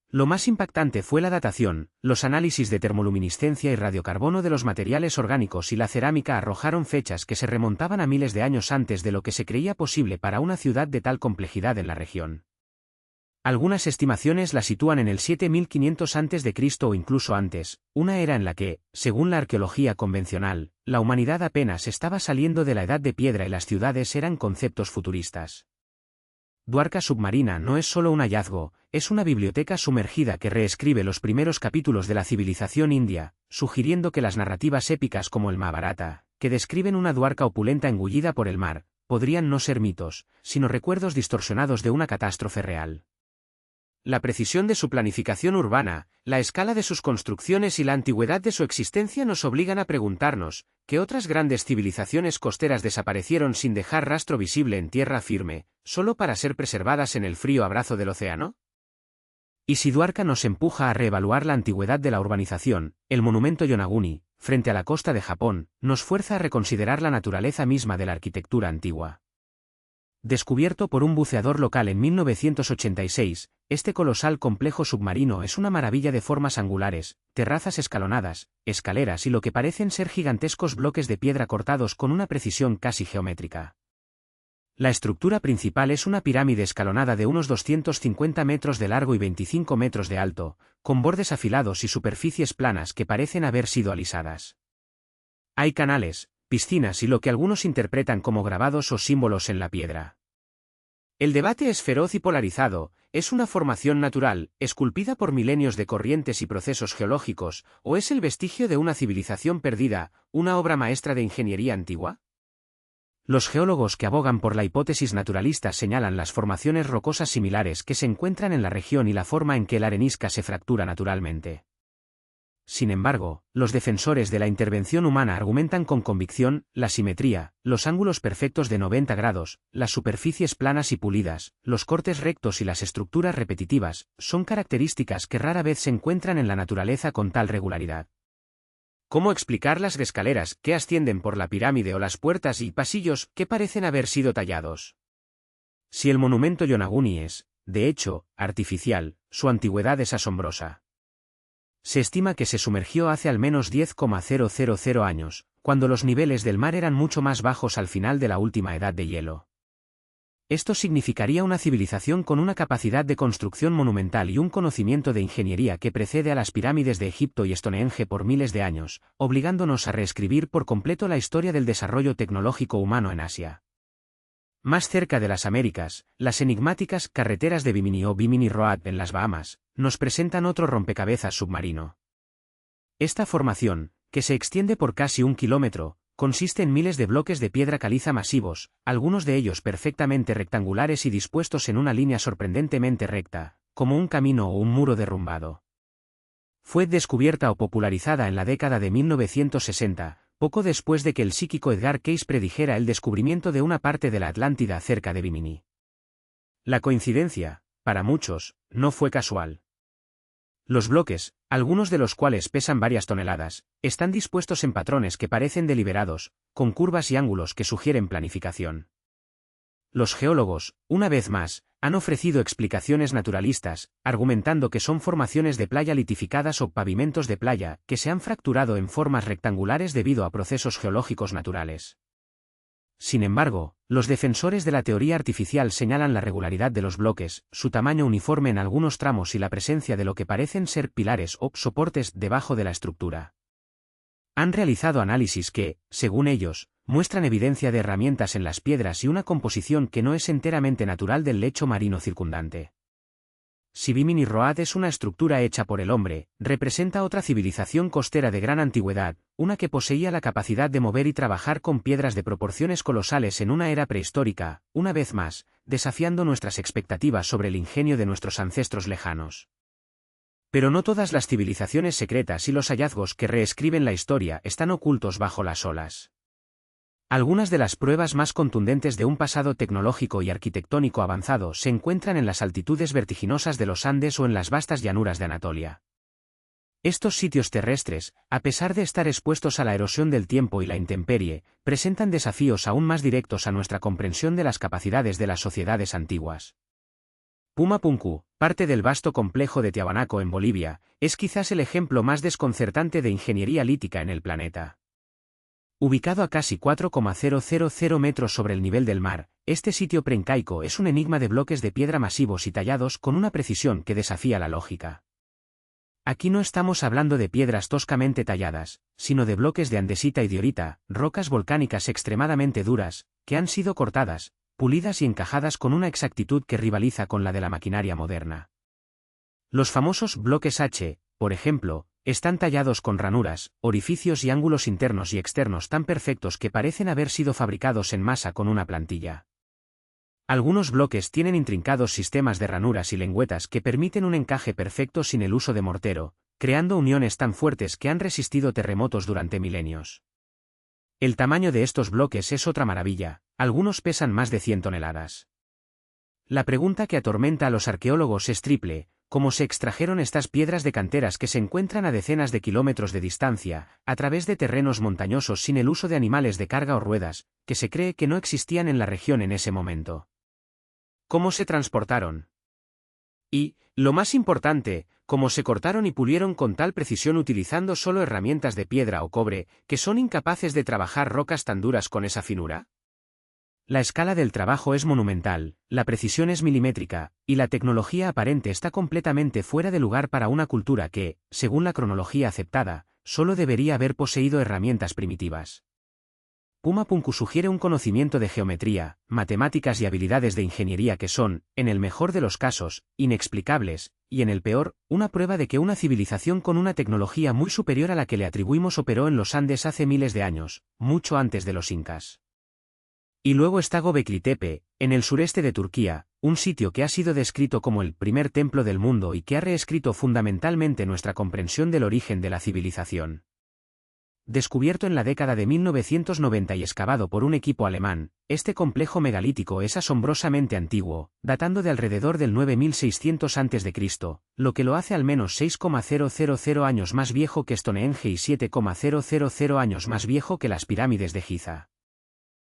Lo más impactante fue la datación, los análisis de termoluminiscencia y radiocarbono de los materiales orgánicos y la cerámica arrojaron fechas que se remontaban a miles de años antes de lo que se creía posible para una ciudad de tal complejidad en la región. Algunas estimaciones la sitúan en el 7500 a.C. o incluso antes, una era en la que, según la arqueología convencional, la humanidad apenas estaba saliendo de la edad de piedra y las ciudades eran conceptos futuristas. Dwarka submarina no es solo un hallazgo, es una biblioteca sumergida que reescribe los primeros capítulos de la civilización india, sugiriendo que las narrativas épicas como el Mahabharata, que describen una Dwarka opulenta engullida por el mar, podrían no ser mitos, sino recuerdos distorsionados de una catástrofe real. La precisión de su planificación urbana, la escala de sus construcciones y la antigüedad de su existencia nos obligan a preguntarnos, ¿qué otras grandes civilizaciones costeras desaparecieron sin dejar rastro visible en tierra firme, solo para ser preservadas en el frío abrazo del océano? Y si Dwarka nos empuja a reevaluar la antigüedad de la urbanización, el monumento Yonaguni, frente a la costa de Japón, nos fuerza a reconsiderar la naturaleza misma de la arquitectura antigua. Descubierto por un buceador local en 1986, este colosal complejo submarino es una maravilla de formas angulares, terrazas escalonadas, escaleras y lo que parecen ser gigantescos bloques de piedra cortados con una precisión casi geométrica. La estructura principal es una pirámide escalonada de unos 250 metros de largo y 25 metros de alto, con bordes afilados y superficies planas que parecen haber sido alisadas. Hay canales, piscinas y lo que algunos interpretan como grabados o símbolos en la piedra. El debate es feroz y polarizado, ¿es una formación natural, esculpida por milenios de corrientes y procesos geológicos, o es el vestigio de una civilización perdida, una obra maestra de ingeniería antigua? Los geólogos que abogan por la hipótesis naturalista señalan las formaciones rocosas similares que se encuentran en la región y la forma en que la arenisca se fractura naturalmente. Sin embargo, los defensores de la intervención humana argumentan con convicción, la simetría, los ángulos perfectos de 90 grados, las superficies planas y pulidas, los cortes rectos y las estructuras repetitivas, son características que rara vez se encuentran en la naturaleza con tal regularidad. ¿Cómo explicar las escaleras que ascienden por la pirámide o las puertas y pasillos que parecen haber sido tallados? Si el monumento Yonaguni es, de hecho, artificial, su antigüedad es asombrosa. Se estima que se sumergió hace al menos 10,000 años, cuando los niveles del mar eran mucho más bajos al final de la última edad de hielo. Esto significaría una civilización con una capacidad de construcción monumental y un conocimiento de ingeniería que precede a las pirámides de Egipto y Stonehenge por miles de años, obligándonos a reescribir por completo la historia del desarrollo tecnológico humano en Asia. Más cerca de las Américas, las enigmáticas carreteras de Bimini o Bimini Road en las Bahamas, nos presentan otro rompecabezas submarino. Esta formación, que se extiende por casi 1 kilómetro, consiste en miles de bloques de piedra caliza masivos, algunos de ellos perfectamente rectangulares y dispuestos en una línea sorprendentemente recta, como un camino o un muro derrumbado. Fue descubierta o popularizada en la década de 1960, poco después de que el psíquico Edgar Cayce predijera el descubrimiento de una parte de la Atlántida cerca de Bimini. La coincidencia, para muchos, no fue casual. Los bloques, algunos de los cuales pesan varias toneladas, están dispuestos en patrones que parecen deliberados, con curvas y ángulos que sugieren planificación. Los geólogos, una vez más, han ofrecido explicaciones naturalistas, argumentando que son formaciones de playa litificadas o pavimentos de playa que se han fracturado en formas rectangulares debido a procesos geológicos naturales. Sin embargo, los defensores de la teoría artificial señalan la regularidad de los bloques, su tamaño uniforme en algunos tramos y la presencia de lo que parecen ser pilares o soportes debajo de la estructura. Han realizado análisis que, según ellos, muestran evidencia de herramientas en las piedras y una composición que no es enteramente natural del lecho marino circundante. Si Bimini Road es una estructura hecha por el hombre, representa otra civilización costera de gran antigüedad, una que poseía la capacidad de mover y trabajar con piedras de proporciones colosales en una era prehistórica, una vez más, desafiando nuestras expectativas sobre el ingenio de nuestros ancestros lejanos. Pero no todas las civilizaciones secretas y los hallazgos que reescriben la historia están ocultos bajo las olas. Algunas de las pruebas más contundentes de un pasado tecnológico y arquitectónico avanzado se encuentran en las altitudes vertiginosas de los Andes o en las vastas llanuras de Anatolia. Estos sitios terrestres, a pesar de estar expuestos a la erosión del tiempo y la intemperie, presentan desafíos aún más directos a nuestra comprensión de las capacidades de las sociedades antiguas. Pumapunku, parte del vasto complejo de Tiahuanaco en Bolivia, es quizás el ejemplo más desconcertante de ingeniería lítica en el planeta. Ubicado a casi 4,000 metros sobre el nivel del mar, este sitio preincaico es un enigma de bloques de piedra masivos y tallados con una precisión que desafía la lógica. Aquí no estamos hablando de piedras toscamente talladas, sino de bloques de andesita y diorita, rocas volcánicas extremadamente duras, que han sido cortadas, pulidas y encajadas con una exactitud que rivaliza con la de la maquinaria moderna. Los famosos bloques H, por ejemplo, están tallados con ranuras, orificios y ángulos internos y externos tan perfectos que parecen haber sido fabricados en masa con una plantilla. Algunos bloques tienen intrincados sistemas de ranuras y lengüetas que permiten un encaje perfecto sin el uso de mortero, creando uniones tan fuertes que han resistido terremotos durante milenios. El tamaño de estos bloques es otra maravilla, algunos pesan más de 100 toneladas. La pregunta que atormenta a los arqueólogos es triple: ¿cómo se extrajeron estas piedras de canteras que se encuentran a decenas de kilómetros de distancia, a través de terrenos montañosos sin el uso de animales de carga o ruedas, que se cree que no existían en la región en ese momento? ¿Cómo se transportaron? Y, lo más importante, ¿cómo se cortaron y pulieron con tal precisión utilizando solo herramientas de piedra o cobre, que son incapaces de trabajar rocas tan duras con esa finura? La escala del trabajo es monumental, la precisión es milimétrica, y la tecnología aparente está completamente fuera de lugar para una cultura que, según la cronología aceptada, solo debería haber poseído herramientas primitivas. Pumapunku sugiere un conocimiento de geometría, matemáticas y habilidades de ingeniería que son, en el mejor de los casos, inexplicables, y en el peor, una prueba de que una civilización con una tecnología muy superior a la que le atribuimos operó en los Andes hace miles de años, mucho antes de los incas. Y luego está Göbekli Tepe, en el sureste de Turquía, un sitio que ha sido descrito como el primer templo del mundo y que ha reescrito fundamentalmente nuestra comprensión del origen de la civilización. descubierto en la década de 1990 y excavado por un equipo alemán, este complejo megalítico es asombrosamente antiguo, datando de alrededor del 9600 a.C., lo que lo hace al menos 6,000 años más viejo que Stonehenge y 7,000 años más viejo que las pirámides de Giza.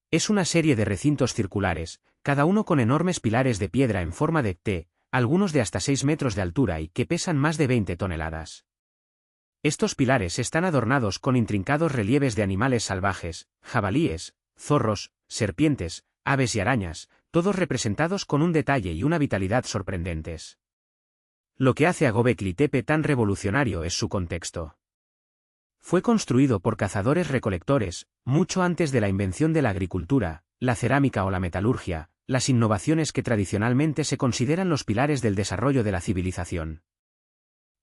Es una serie de recintos circulares, cada uno con enormes pilares de piedra en forma de T, algunos de hasta 6 metros de altura y que pesan más de 20 toneladas. Estos pilares están adornados con intrincados relieves de animales salvajes, jabalíes, zorros, serpientes, aves y arañas, todos representados con un detalle y una vitalidad sorprendentes. Lo que hace a Göbekli Tepe tan revolucionario es su contexto. Fue construido por cazadores-recolectores, mucho antes de la invención de la agricultura, la cerámica o la metalurgia, las innovaciones que tradicionalmente se consideran los pilares del desarrollo de la civilización.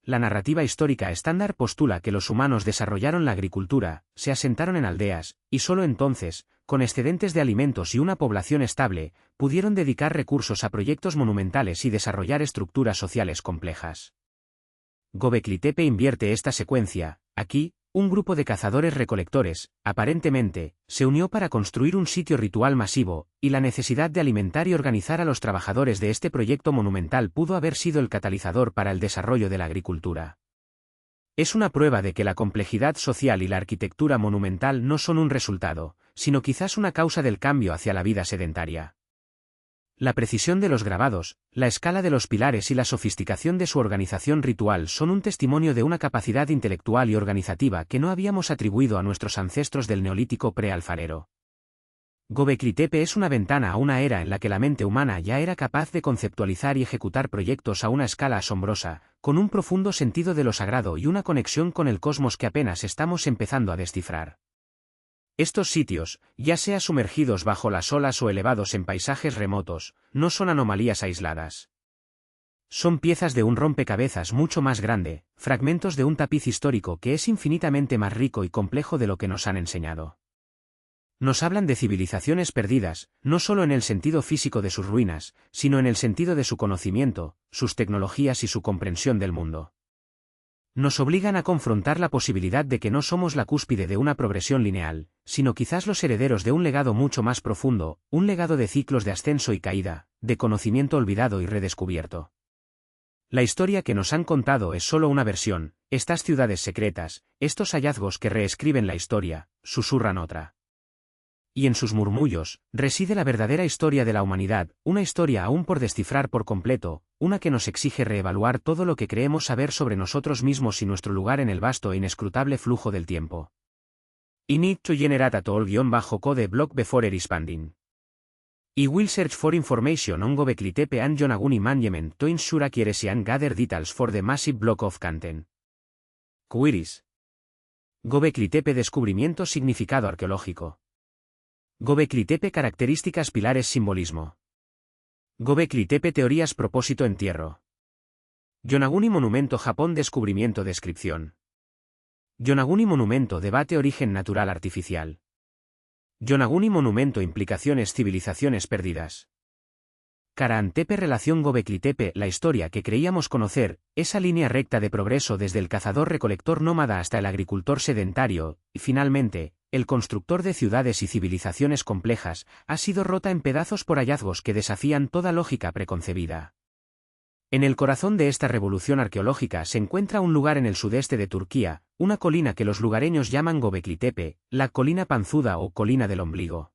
La narrativa histórica estándar postula que los humanos desarrollaron la agricultura, se asentaron en aldeas, y solo entonces, con excedentes de alimentos y una población estable, pudieron dedicar recursos a proyectos monumentales y desarrollar estructuras sociales complejas. Göbekli Tepe invierte esta secuencia. Aquí, un grupo de cazadores-recolectores, aparentemente, se unió para construir un sitio ritual masivo, y la necesidad de alimentar y organizar a los trabajadores de este proyecto monumental pudo haber sido el catalizador para el desarrollo de la agricultura. Es una prueba de que la complejidad social y la arquitectura monumental no son un resultado, sino quizás una causa del cambio hacia la vida sedentaria. La precisión de los grabados, la escala de los pilares y la sofisticación de su organización ritual son un testimonio de una capacidad intelectual y organizativa que no habíamos atribuido a nuestros ancestros del neolítico pre-alfarero. Göbekli Tepe es una ventana a una era en la que la mente humana ya era capaz de conceptualizar y ejecutar proyectos a una escala asombrosa, con un profundo sentido de lo sagrado y una conexión con el cosmos que apenas estamos empezando a descifrar. Estos sitios, ya sea sumergidos bajo las olas o elevados en paisajes remotos, no son anomalías aisladas. Son piezas de un rompecabezas mucho más grande, fragmentos de un tapiz histórico que es infinitamente más rico y complejo de lo que nos han enseñado. Nos hablan de civilizaciones perdidas, no solo en el sentido físico de sus ruinas, sino en el sentido de su conocimiento, sus tecnologías y su comprensión del mundo. Nos obligan a confrontar la posibilidad de que no somos la cúspide de una progresión lineal, sino quizás los herederos de un legado mucho más profundo, un legado de ciclos de ascenso y caída, de conocimiento olvidado y redescubierto. La historia que nos han contado es solo una versión, estas ciudades secretas, estos hallazgos que reescriben la historia, susurran otra. Y en sus murmullos, reside la verdadera historia de la humanidad, una historia aún por descifrar por completo, una que nos exige reevaluar todo lo que creemos saber sobre nosotros mismos y nuestro lugar en el vasto e inescrutable flujo del tiempo. I need to generate a tool-code block before expanding. I will search for information on Göbekli Tepe and Yonaguni Monument to ensure accuracy and gather details for the massive block of content. Queries. Göbekli Tepe descubrimiento significado arqueológico. Göbekli Tepe características pilares simbolismo. Göbekli Tepe teorías propósito entierro. Yonaguni monumento Japón descubrimiento descripción. Yonaguni monumento debate origen natural artificial. Yonaguni monumento implicaciones civilizaciones perdidas. Karahan Tepe relación Göbekli Tepe la historia que creíamos conocer, esa línea recta de progreso desde el cazador-recolector nómada hasta el agricultor sedentario, y finalmente, el constructor de ciudades y civilizaciones complejas, ha sido rota en pedazos por hallazgos que desafían toda lógica preconcebida. En el corazón de esta revolución arqueológica se encuentra un lugar en el sudeste de Turquía, una colina que los lugareños llaman Göbekli Tepe, la colina panzuda o colina del ombligo.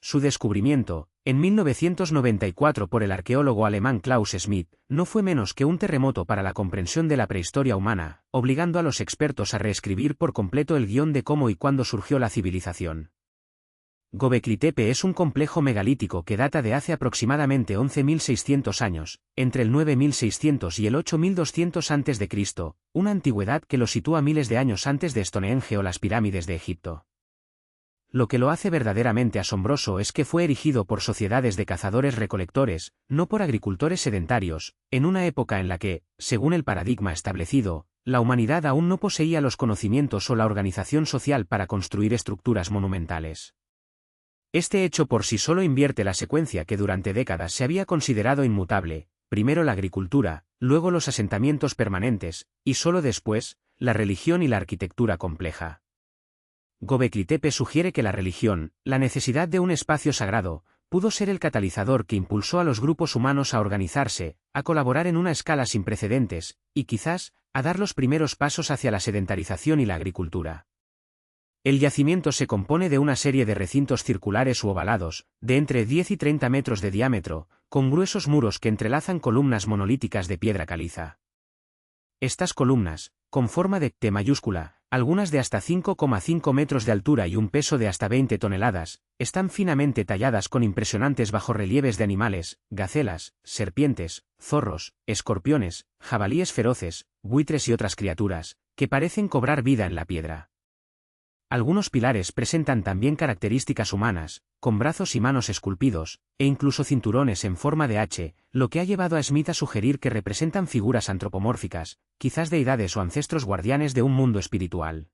Su descubrimiento, en 1994 por el arqueólogo alemán Klaus Schmidt, no fue menos que un terremoto para la comprensión de la prehistoria humana, obligando a los expertos a reescribir por completo el guión de cómo y cuándo surgió la civilización. Göbekli Tepe es un complejo megalítico que data de hace aproximadamente 11.600 años, entre el 9.600 y el 8.200 a.C., una antigüedad que lo sitúa miles de años antes de Stonehenge o las pirámides de Egipto. Lo que lo hace verdaderamente asombroso es que fue erigido por sociedades de cazadores-recolectores, no por agricultores sedentarios, en una época en la que, según el paradigma establecido, la humanidad aún no poseía los conocimientos o la organización social para construir estructuras monumentales. Este hecho por sí solo invierte la secuencia que durante décadas se había considerado inmutable, primero la agricultura, luego los asentamientos permanentes, y solo después, la religión y la arquitectura compleja. Göbekli Tepe sugiere que la religión, la necesidad de un espacio sagrado, pudo ser el catalizador que impulsó a los grupos humanos a organizarse, a colaborar en una escala sin precedentes, y quizás, a dar los primeros pasos hacia la sedentarización y la agricultura. El yacimiento se compone de una serie de recintos circulares u ovalados, de entre 10 y 30 metros de diámetro, con gruesos muros que entrelazan columnas monolíticas de piedra caliza. Estas columnas, con forma de T mayúscula, algunas de hasta 5,5 metros de altura y un peso de hasta 20 toneladas, están finamente talladas con impresionantes bajorrelieves de animales, gacelas, serpientes, zorros, escorpiones, jabalíes feroces, buitres y otras criaturas, que parecen cobrar vida en la piedra. Algunos pilares presentan también características humanas, con brazos y manos esculpidos, e incluso cinturones en forma de H, lo que ha llevado a Smith a sugerir que representan figuras antropomórficas, quizás deidades o ancestros guardianes de un mundo espiritual.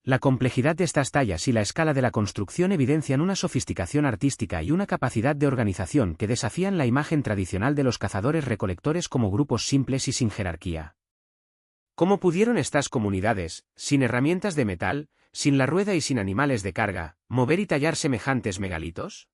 La complejidad de estas tallas y la escala de la construcción evidencian una sofisticación artística y una capacidad de organización que desafían la imagen tradicional de los cazadores-recolectores como grupos simples y sin jerarquía. ¿Cómo pudieron estas comunidades, sin herramientas de metal, sin la rueda y sin animales de carga, mover y tallar semejantes megalitos?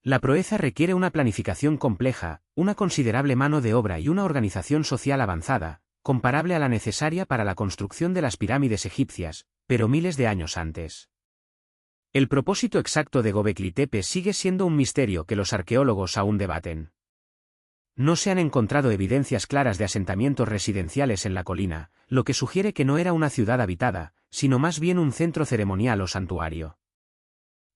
La proeza requiere una planificación compleja, una considerable mano de obra y una organización social avanzada, comparable a la necesaria para la construcción de las pirámides egipcias, pero miles de años antes. El propósito exacto de Göbekli Tepe sigue siendo un misterio que los arqueólogos aún debaten. No se han encontrado evidencias claras de asentamientos residenciales en la colina, lo que sugiere que no era una ciudad habitada, sino más bien un centro ceremonial o santuario.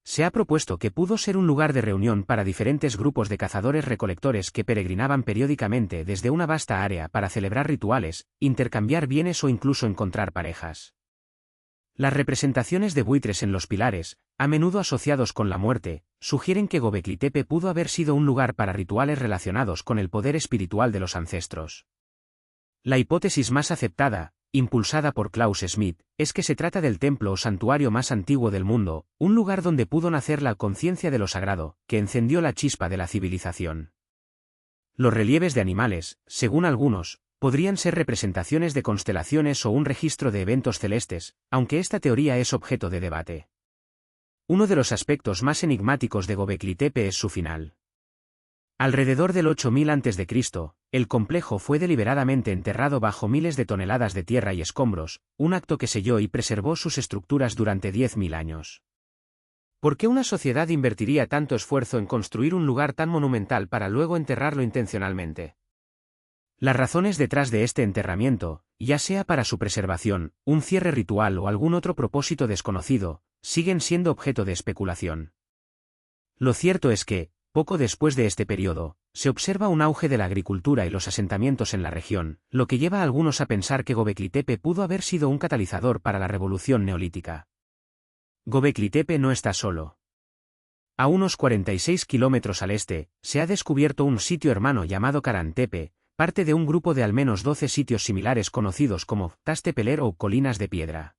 Se ha propuesto que pudo ser un lugar de reunión para diferentes grupos de cazadores-recolectores que peregrinaban periódicamente desde una vasta área para celebrar rituales, intercambiar bienes o incluso encontrar parejas. Las representaciones de buitres en los pilares, a menudo asociados con la muerte, sugieren que Göbekli Tepe pudo haber sido un lugar para rituales relacionados con el poder espiritual de los ancestros. La hipótesis más aceptada, impulsada por Klaus Smith, es que se trata del templo o santuario más antiguo del mundo, un lugar donde pudo nacer la conciencia de lo sagrado, que encendió la chispa de la civilización. Los relieves de animales, según algunos, podrían ser representaciones de constelaciones o un registro de eventos celestes, aunque esta teoría es objeto de debate. Uno de los aspectos más enigmáticos de Göbekli Tepe es su final. Alrededor del 8000 a.C., el complejo fue deliberadamente enterrado bajo miles de toneladas de tierra y escombros, un acto que selló y preservó sus estructuras durante 10.000 años. ¿Por qué una sociedad invertiría tanto esfuerzo en construir un lugar tan monumental para luego enterrarlo intencionalmente? Las razones detrás de este enterramiento, ya sea para su preservación, un cierre ritual o algún otro propósito desconocido, siguen siendo objeto de especulación. Lo cierto es que, poco después de este periodo, se observa un auge de la agricultura y los asentamientos en la región, lo que lleva a algunos a pensar que Göbekli Tepe pudo haber sido un catalizador para la revolución neolítica. Göbekli Tepe no está solo. A unos 46 kilómetros al este, se ha descubierto un sitio hermano llamado Karahan Tepe, parte de un grupo de al menos 12 sitios similares conocidos como Tastepeler o Colinas de Piedra.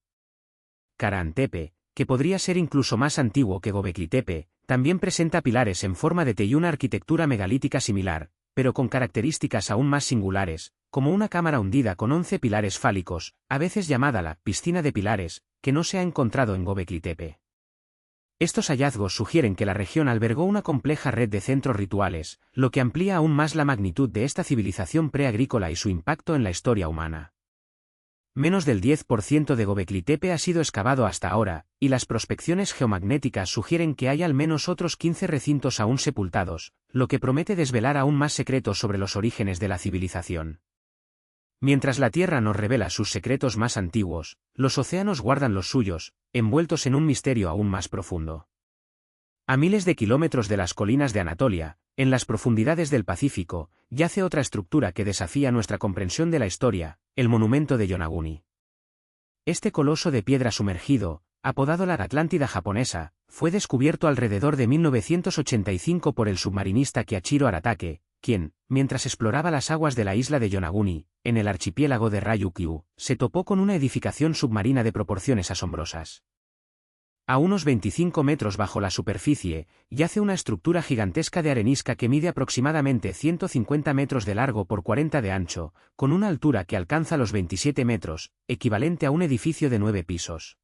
Karahan Tepe, que podría ser incluso más antiguo que Göbekli Tepe, también presenta pilares en forma de T y una arquitectura megalítica similar, pero con características aún más singulares, como una cámara hundida con 11 pilares fálicos, a veces llamada la piscina de pilares, que no se ha encontrado en Göbekli Tepe. Estos hallazgos sugieren que la región albergó una compleja red de centros rituales, lo que amplía aún más la magnitud de esta civilización preagrícola y su impacto en la historia humana. Menos del 10% de Göbekli Tepe ha sido excavado hasta ahora, y las prospecciones geomagnéticas sugieren que hay al menos otros 15 recintos aún sepultados, lo que promete desvelar aún más secretos sobre los orígenes de la civilización. Mientras la Tierra nos revela sus secretos más antiguos, los océanos guardan los suyos, envueltos en un misterio aún más profundo. A miles de kilómetros de las colinas de Anatolia, en las profundidades del Pacífico, yace otra estructura que desafía nuestra comprensión de la historia, el monumento de Yonaguni. Este coloso de piedra sumergido, apodado la Atlántida japonesa, fue descubierto alrededor de 1985 por el submarinista Kiichiro Aratake, quien, mientras exploraba las aguas de la isla de Yonaguni, en el archipiélago de Ryukyu, se topó con una edificación submarina de proporciones asombrosas. A unos 25 metros bajo la superficie, yace una estructura gigantesca de arenisca que mide aproximadamente 150 metros de largo por 40 de ancho, con una altura que alcanza los 27 metros, equivalente a un edificio de 9 pisos.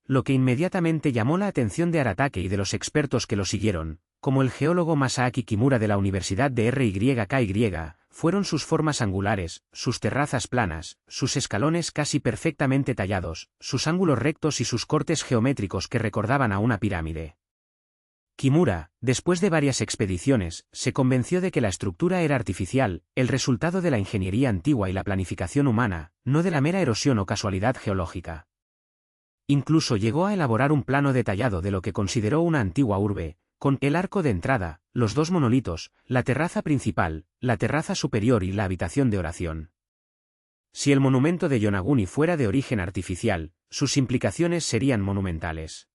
lo que inmediatamente llamó la atención de Aratake y de los expertos que lo siguieron, como el geólogo Masaaki Kimura de la Universidad de RYKY, fueron sus formas angulares, sus terrazas planas, sus escalones casi perfectamente tallados, sus ángulos rectos y sus cortes geométricos que recordaban a una pirámide. Kimura, después de varias expediciones, se convenció de que la estructura era artificial, el resultado de la ingeniería antigua y la planificación humana, no de la mera erosión o casualidad geológica. Incluso llegó a elaborar un plano detallado de lo que consideró una antigua urbe, con el arco de entrada, los dos monolitos, la terraza principal, la terraza superior y la habitación de oración. Si el monumento de Yonaguni fuera de origen artificial, sus implicaciones serían monumentales.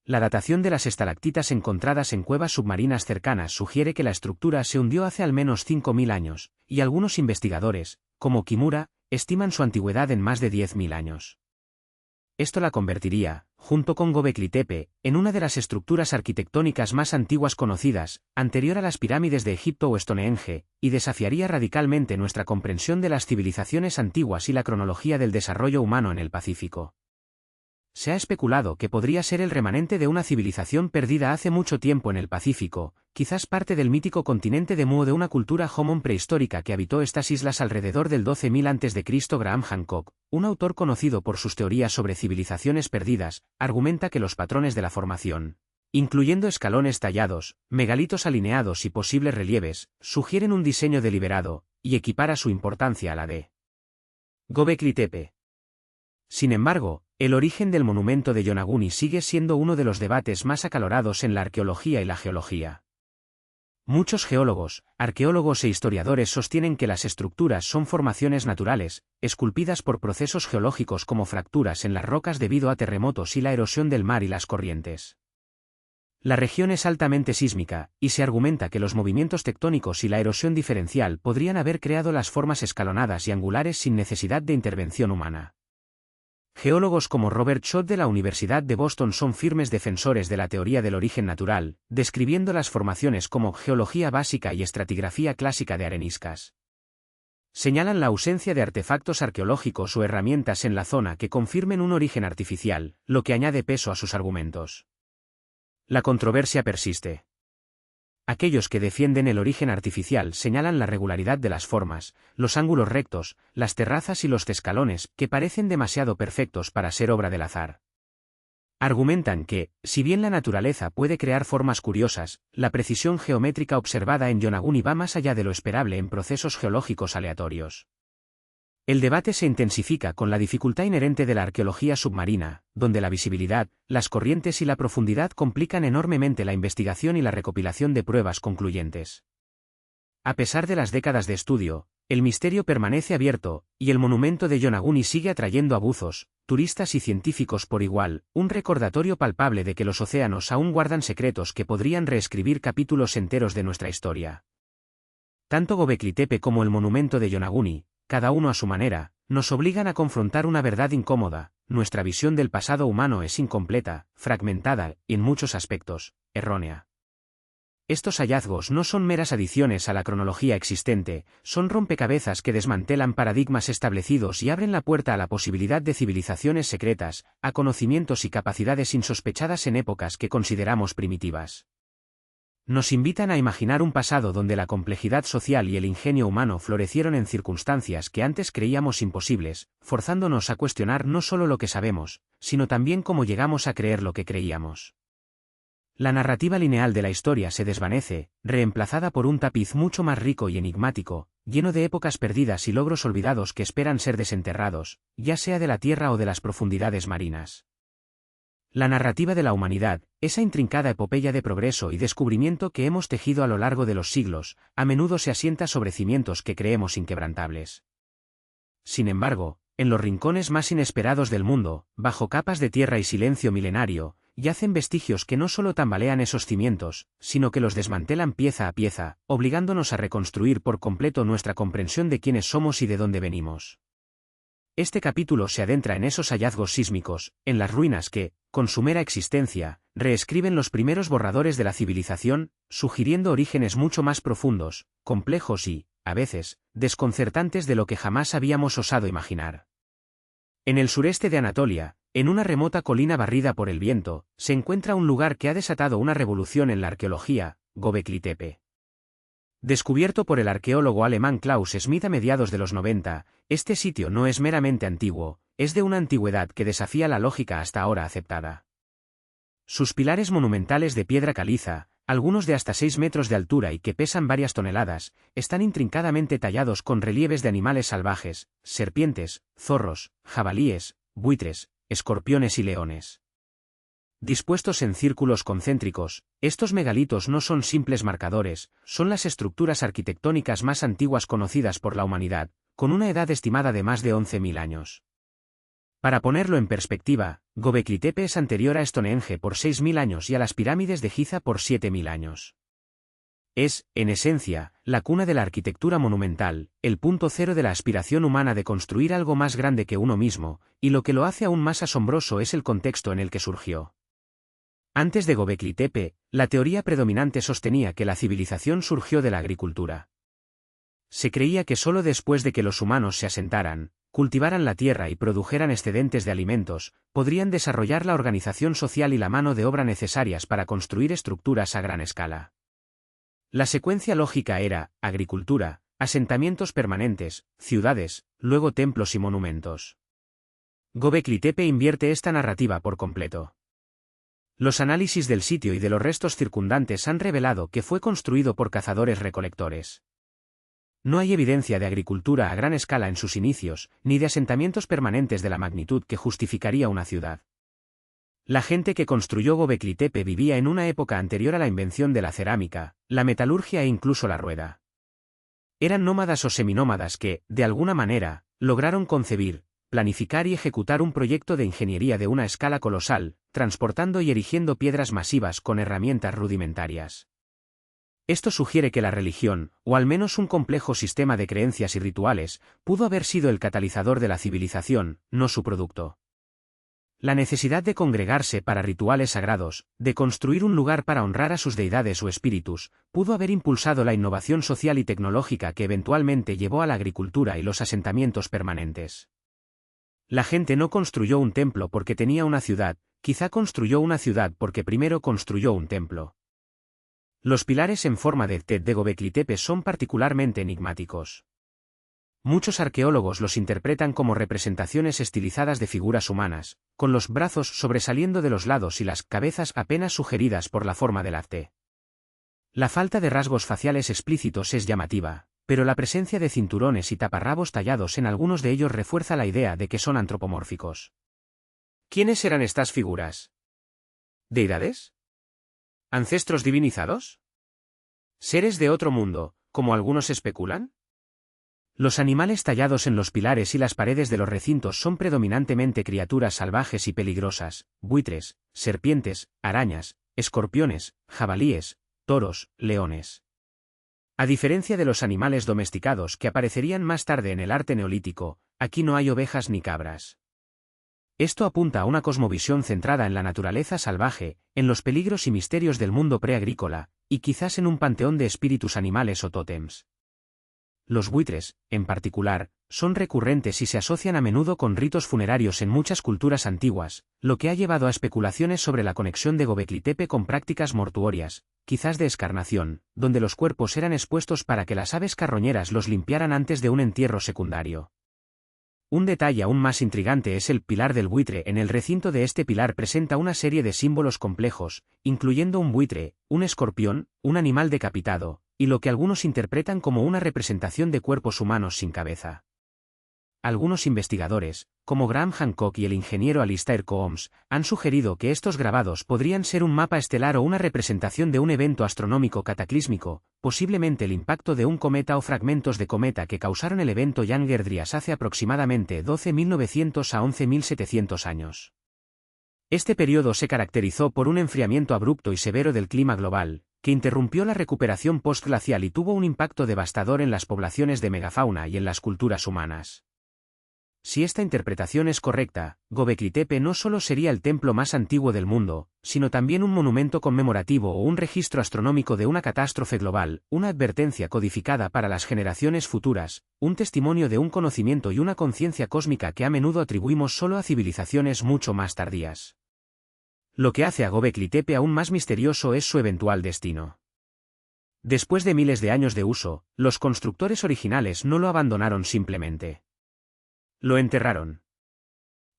La datación de las estalactitas encontradas en cuevas submarinas cercanas sugiere que la estructura se hundió hace al menos 5.000 años, y algunos investigadores, como Kimura, estiman su antigüedad en más de 10.000 años. Esto la convertiría, junto con Göbekli Tepe, en una de las estructuras arquitectónicas más antiguas conocidas, anterior a las pirámides de Egipto o Stonehenge, y desafiaría radicalmente nuestra comprensión de las civilizaciones antiguas y la cronología del desarrollo humano en el Pacífico. Se ha especulado que podría ser el remanente de una civilización perdida hace mucho tiempo en el Pacífico, quizás parte del mítico continente de Mu de una cultura Homon prehistórica que habitó estas islas alrededor del 12.000 a.C. Graham Hancock, un autor conocido por sus teorías sobre civilizaciones perdidas, argumenta que los patrones de la formación, incluyendo escalones tallados, megalitos alineados y posibles relieves, sugieren un diseño deliberado, y equipara su importancia a la de Göbekli Tepe. Sin embargo, el origen del monumento de Yonaguni sigue siendo uno de los debates más acalorados en la arqueología y la geología. Muchos geólogos, arqueólogos e historiadores sostienen que las estructuras son formaciones naturales, esculpidas por procesos geológicos como fracturas en las rocas debido a terremotos y la erosión del mar y las corrientes. La región es altamente sísmica, y se argumenta que los movimientos tectónicos y la erosión diferencial podrían haber creado las formas escalonadas y angulares sin necesidad de intervención humana. Geólogos como Robert Schott de la Universidad de Boston son firmes defensores de la teoría del origen natural, describiendo las formaciones como geología básica y estratigrafía clásica de areniscas. Señalan la ausencia de artefactos arqueológicos o herramientas en la zona que confirmen un origen artificial, lo que añade peso a sus argumentos. La controversia persiste. Aquellos que defienden el origen artificial señalan la regularidad de las formas, los ángulos rectos, las terrazas y los escalones, que parecen demasiado perfectos para ser obra del azar. Argumentan que, si bien la naturaleza puede crear formas curiosas, la precisión geométrica observada en Yonaguni va más allá de lo esperable en procesos geológicos aleatorios. El debate se intensifica con la dificultad inherente de la arqueología submarina, donde la visibilidad, las corrientes y la profundidad complican enormemente la investigación y la recopilación de pruebas concluyentes. A pesar de las décadas de estudio, el misterio permanece abierto, y el monumento de Yonaguni sigue atrayendo a buzos, turistas y científicos por igual, un recordatorio palpable de que los océanos aún guardan secretos que podrían reescribir capítulos enteros de nuestra historia. Tanto Göbekli Tepe como el monumento de Yonaguni, cada uno a su manera, nos obligan a confrontar una verdad incómoda: nuestra visión del pasado humano es incompleta, fragmentada y, en muchos aspectos, errónea. Estos hallazgos no son meras adiciones a la cronología existente, son rompecabezas que desmantelan paradigmas establecidos y abren la puerta a la posibilidad de civilizaciones secretas, a conocimientos y capacidades insospechadas en épocas que consideramos primitivas. Nos invitan a imaginar un pasado donde la complejidad social y el ingenio humano florecieron en circunstancias que antes creíamos imposibles, forzándonos a cuestionar no solo lo que sabemos, sino también cómo llegamos a creer lo que creíamos. La narrativa lineal de la historia se desvanece, reemplazada por un tapiz mucho más rico y enigmático, lleno de épocas perdidas y logros olvidados que esperan ser desenterrados, ya sea de la tierra o de las profundidades marinas. La narrativa de la humanidad, esa intrincada epopeya de progreso y descubrimiento que hemos tejido a lo largo de los siglos, a menudo se asienta sobre cimientos que creemos inquebrantables. Sin embargo, en los rincones más inesperados del mundo, bajo capas de tierra y silencio milenario, yacen vestigios que no solo tambalean esos cimientos, sino que los desmantelan pieza a pieza, obligándonos a reconstruir por completo nuestra comprensión de quiénes somos y de dónde venimos. Este capítulo se adentra en esos hallazgos sísmicos, en las ruinas que, con su mera existencia, reescriben los primeros borradores de la civilización, sugiriendo orígenes mucho más profundos, complejos y, a veces, desconcertantes de lo que jamás habíamos osado imaginar. En el sureste de Anatolia, en una remota colina barrida por el viento, se encuentra un lugar que ha desatado una revolución en la arqueología, Göbekli Tepe. Descubierto por el arqueólogo alemán Klaus Schmidt a mediados de los 90, este sitio no es meramente antiguo, es de una antigüedad que desafía la lógica hasta ahora aceptada. Sus pilares monumentales de piedra caliza, algunos de hasta 6 metros de altura y que pesan varias toneladas, están intrincadamente tallados con relieves de animales salvajes, serpientes, zorros, jabalíes, buitres, escorpiones y leones. Dispuestos en círculos concéntricos, estos megalitos no son simples marcadores, son las estructuras arquitectónicas más antiguas conocidas por la humanidad, con una edad estimada de más de 11.000 años. Para ponerlo en perspectiva, Göbekli Tepe es anterior a Stonehenge por 6.000 años y a las pirámides de Giza por 7.000 años. Es, en esencia, la cuna de la arquitectura monumental, el punto cero de la aspiración humana de construir algo más grande que uno mismo, y lo que lo hace aún más asombroso es el contexto en el que surgió. Antes de Göbekli Tepe, la teoría predominante sostenía que la civilización surgió de la agricultura. Se creía que solo después de que los humanos se asentaran, cultivaran la tierra y produjeran excedentes de alimentos, podrían desarrollar la organización social y la mano de obra necesarias para construir estructuras a gran escala. La secuencia lógica era, agricultura, asentamientos permanentes, ciudades, luego templos y monumentos. Göbekli Tepe invierte esta narrativa por completo. Los análisis del sitio y de los restos circundantes han revelado que fue construido por cazadores-recolectores. No hay evidencia de agricultura a gran escala en sus inicios, ni de asentamientos permanentes de la magnitud que justificaría una ciudad. La gente que construyó Göbekli Tepe vivía en una época anterior a la invención de la cerámica, la metalurgia e incluso la rueda. Eran nómadas o seminómadas que, de alguna manera, lograron concebir, planificar y ejecutar un proyecto de ingeniería de una escala colosal, transportando y erigiendo piedras masivas con herramientas rudimentarias. Esto sugiere que la religión, o al menos un complejo sistema de creencias y rituales, pudo haber sido el catalizador de la civilización, no su producto. La necesidad de congregarse para rituales sagrados, de construir un lugar para honrar a sus deidades o espíritus, pudo haber impulsado la innovación social y tecnológica que eventualmente llevó a la agricultura y los asentamientos permanentes. La gente no construyó un templo porque tenía una ciudad, quizá construyó una ciudad porque primero construyó un templo. Los pilares en forma de T de Göbekli Tepe son particularmente enigmáticos. Muchos arqueólogos los interpretan como representaciones estilizadas de figuras humanas, con los brazos sobresaliendo de los lados y las cabezas apenas sugeridas por la forma del T. La falta de rasgos faciales explícitos es llamativa, pero la presencia de cinturones y taparrabos tallados en algunos de ellos refuerza la idea de que son antropomórficos. ¿Quiénes eran estas figuras? ¿Deidades? ¿Ancestros divinizados? ¿Seres de otro mundo, como algunos especulan? Los animales tallados en los pilares y las paredes de los recintos son predominantemente criaturas salvajes y peligrosas, buitres, serpientes, arañas, escorpiones, jabalíes, toros, leones. A diferencia de los animales domesticados que aparecerían más tarde en el arte neolítico, aquí no hay ovejas ni cabras. Esto apunta a una cosmovisión centrada en la naturaleza salvaje, en los peligros y misterios del mundo preagrícola, y quizás en un panteón de espíritus animales o tótems. Los buitres, en particular, son recurrentes y se asocian a menudo con ritos funerarios en muchas culturas antiguas, lo que ha llevado a especulaciones sobre la conexión de Göbekli Tepe con prácticas mortuorias, quizás de escarnación, donde los cuerpos eran expuestos para que las aves carroñeras los limpiaran antes de un entierro secundario. Un detalle aún más intrigante es el pilar del buitre. En el recinto de este pilar presenta una serie de símbolos complejos, incluyendo un buitre, un escorpión, un animal decapitado, y lo que algunos interpretan como una representación de cuerpos humanos sin cabeza. Algunos investigadores, como Graham Hancock y el ingeniero Alistair Coombs, han sugerido que estos grabados podrían ser un mapa estelar o una representación de un evento astronómico cataclísmico, posiblemente el impacto de un cometa o fragmentos de cometa que causaron el evento Younger-Dryas hace aproximadamente 12.900 a 11.700 años. Este periodo se caracterizó por un enfriamiento abrupto y severo del clima global, que interrumpió la recuperación postglacial y tuvo un impacto devastador en las poblaciones de megafauna y en las culturas humanas. Si esta interpretación es correcta, Göbekli Tepe no solo sería el templo más antiguo del mundo, sino también un monumento conmemorativo o un registro astronómico de una catástrofe global, una advertencia codificada para las generaciones futuras, un testimonio de un conocimiento y una conciencia cósmica que a menudo atribuimos solo a civilizaciones mucho más tardías. Lo que hace a Göbekli Tepe aún más misterioso es su eventual destino. Después de miles de años de uso, los constructores originales no lo abandonaron simplemente. Lo enterraron.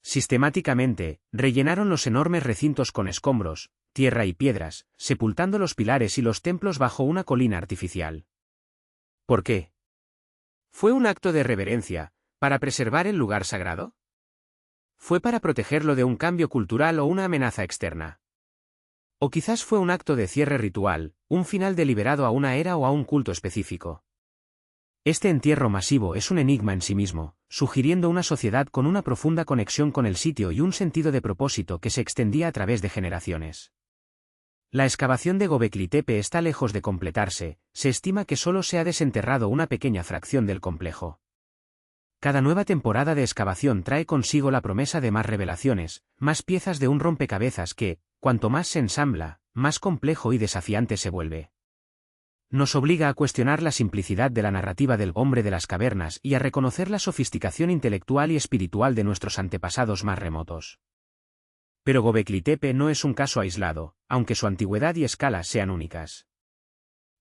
Sistemáticamente, rellenaron los enormes recintos con escombros, tierra y piedras, sepultando los pilares y los templos bajo una colina artificial. ¿Por qué? ¿Fue un acto de reverencia, para preservar el lugar sagrado? ¿Fue para protegerlo de un cambio cultural o una amenaza externa? O quizás fue un acto de cierre ritual, un final deliberado a una era o a un culto específico. Este entierro masivo es un enigma en sí mismo, sugiriendo una sociedad con una profunda conexión con el sitio y un sentido de propósito que se extendía a través de generaciones. La excavación de Göbekli Tepe está lejos de completarse, se estima que solo se ha desenterrado una pequeña fracción del complejo. Cada nueva temporada de excavación trae consigo la promesa de más revelaciones, más piezas de un rompecabezas que, cuanto más se ensambla, más complejo y desafiante se vuelve. Nos obliga a cuestionar la simplicidad de la narrativa del hombre de las cavernas y a reconocer la sofisticación intelectual y espiritual de nuestros antepasados más remotos. Pero Göbekli Tepe no es un caso aislado, aunque su antigüedad y escala sean únicas.